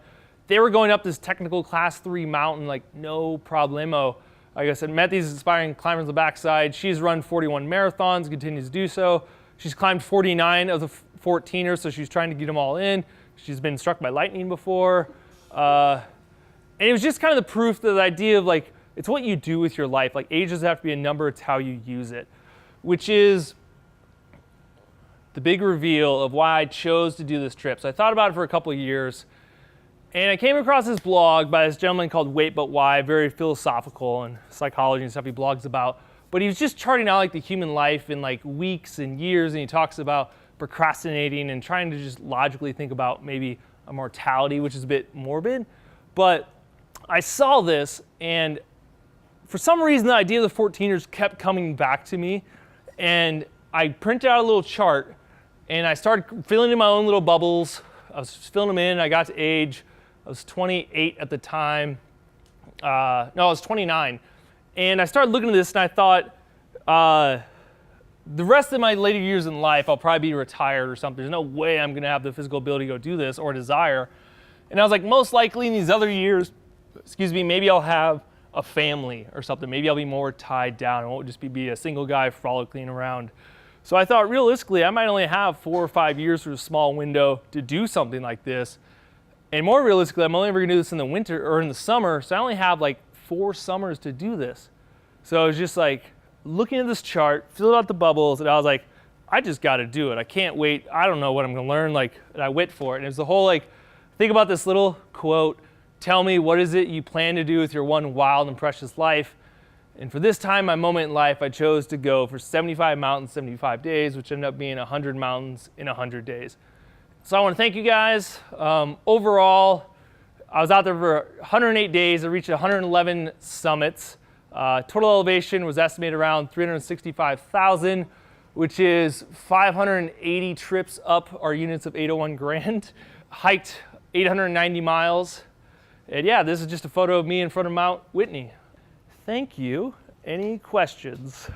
A: They were going up this technical class 3 mountain like no problemo. Like I said, met these inspiring climbers on the backside. She's run 41 marathons, continues to do so. She's climbed 49 of the 14ers, so she's trying to get them all in. She's been struck by lightning before. And it was just kind of the proof that the idea of like, it's what you do with your life. Like, age doesn't have to be a number, it's how you use it. Which is the big reveal of why I chose to do this trip. So I thought about it for a couple of years. And I came across this blog by this gentleman called Wait But Why, very philosophical and psychology and stuff he blogs about. But he was just charting out like the human life in like weeks and years, and he talks about procrastinating and trying to just logically think about maybe a mortality, which is a bit morbid. But I saw this, and for some reason, the idea of the 14ers kept coming back to me, and I printed out a little chart, and I started filling in my own little bubbles. I was filling them in. I got to age. I was 28 at the time. No, I was 29. And I started looking at this, and I thought, the rest of my later years in life, I'll probably be retired or something. There's no way I'm going to have the physical ability to go do this or desire. And I was like, most likely in these other years, maybe I'll have a family or something. Maybe I'll be more tied down. I won't just be a single guy frolicking around. So I thought realistically, I might only have 4 or 5 years for a small window to do something like this. And more realistically, I'm only ever going to do this in the winter or in the summer. So I only have like 4 summers to do this. So I was just like looking at this chart, filled out the bubbles, and I was like, I just got to do it. I can't wait. I don't know what I'm going to learn. Like, and I went for it. And it was the whole like, think about this little quote. Tell me, what is it you plan to do with your one wild and precious life? And for this time, my moment in life, I chose to go for 75 mountains, 75 days, which ended up being 100 mountains in 100 days. So I want to thank you guys. Overall, I was out there for 108 days. I reached 111 summits. Total elevation was estimated around 365,000, which is 580 trips up our units of 801 grand. Hiked 890 miles. And yeah, this is just a photo of me in front of Mount Whitney. Thank you. Any questions?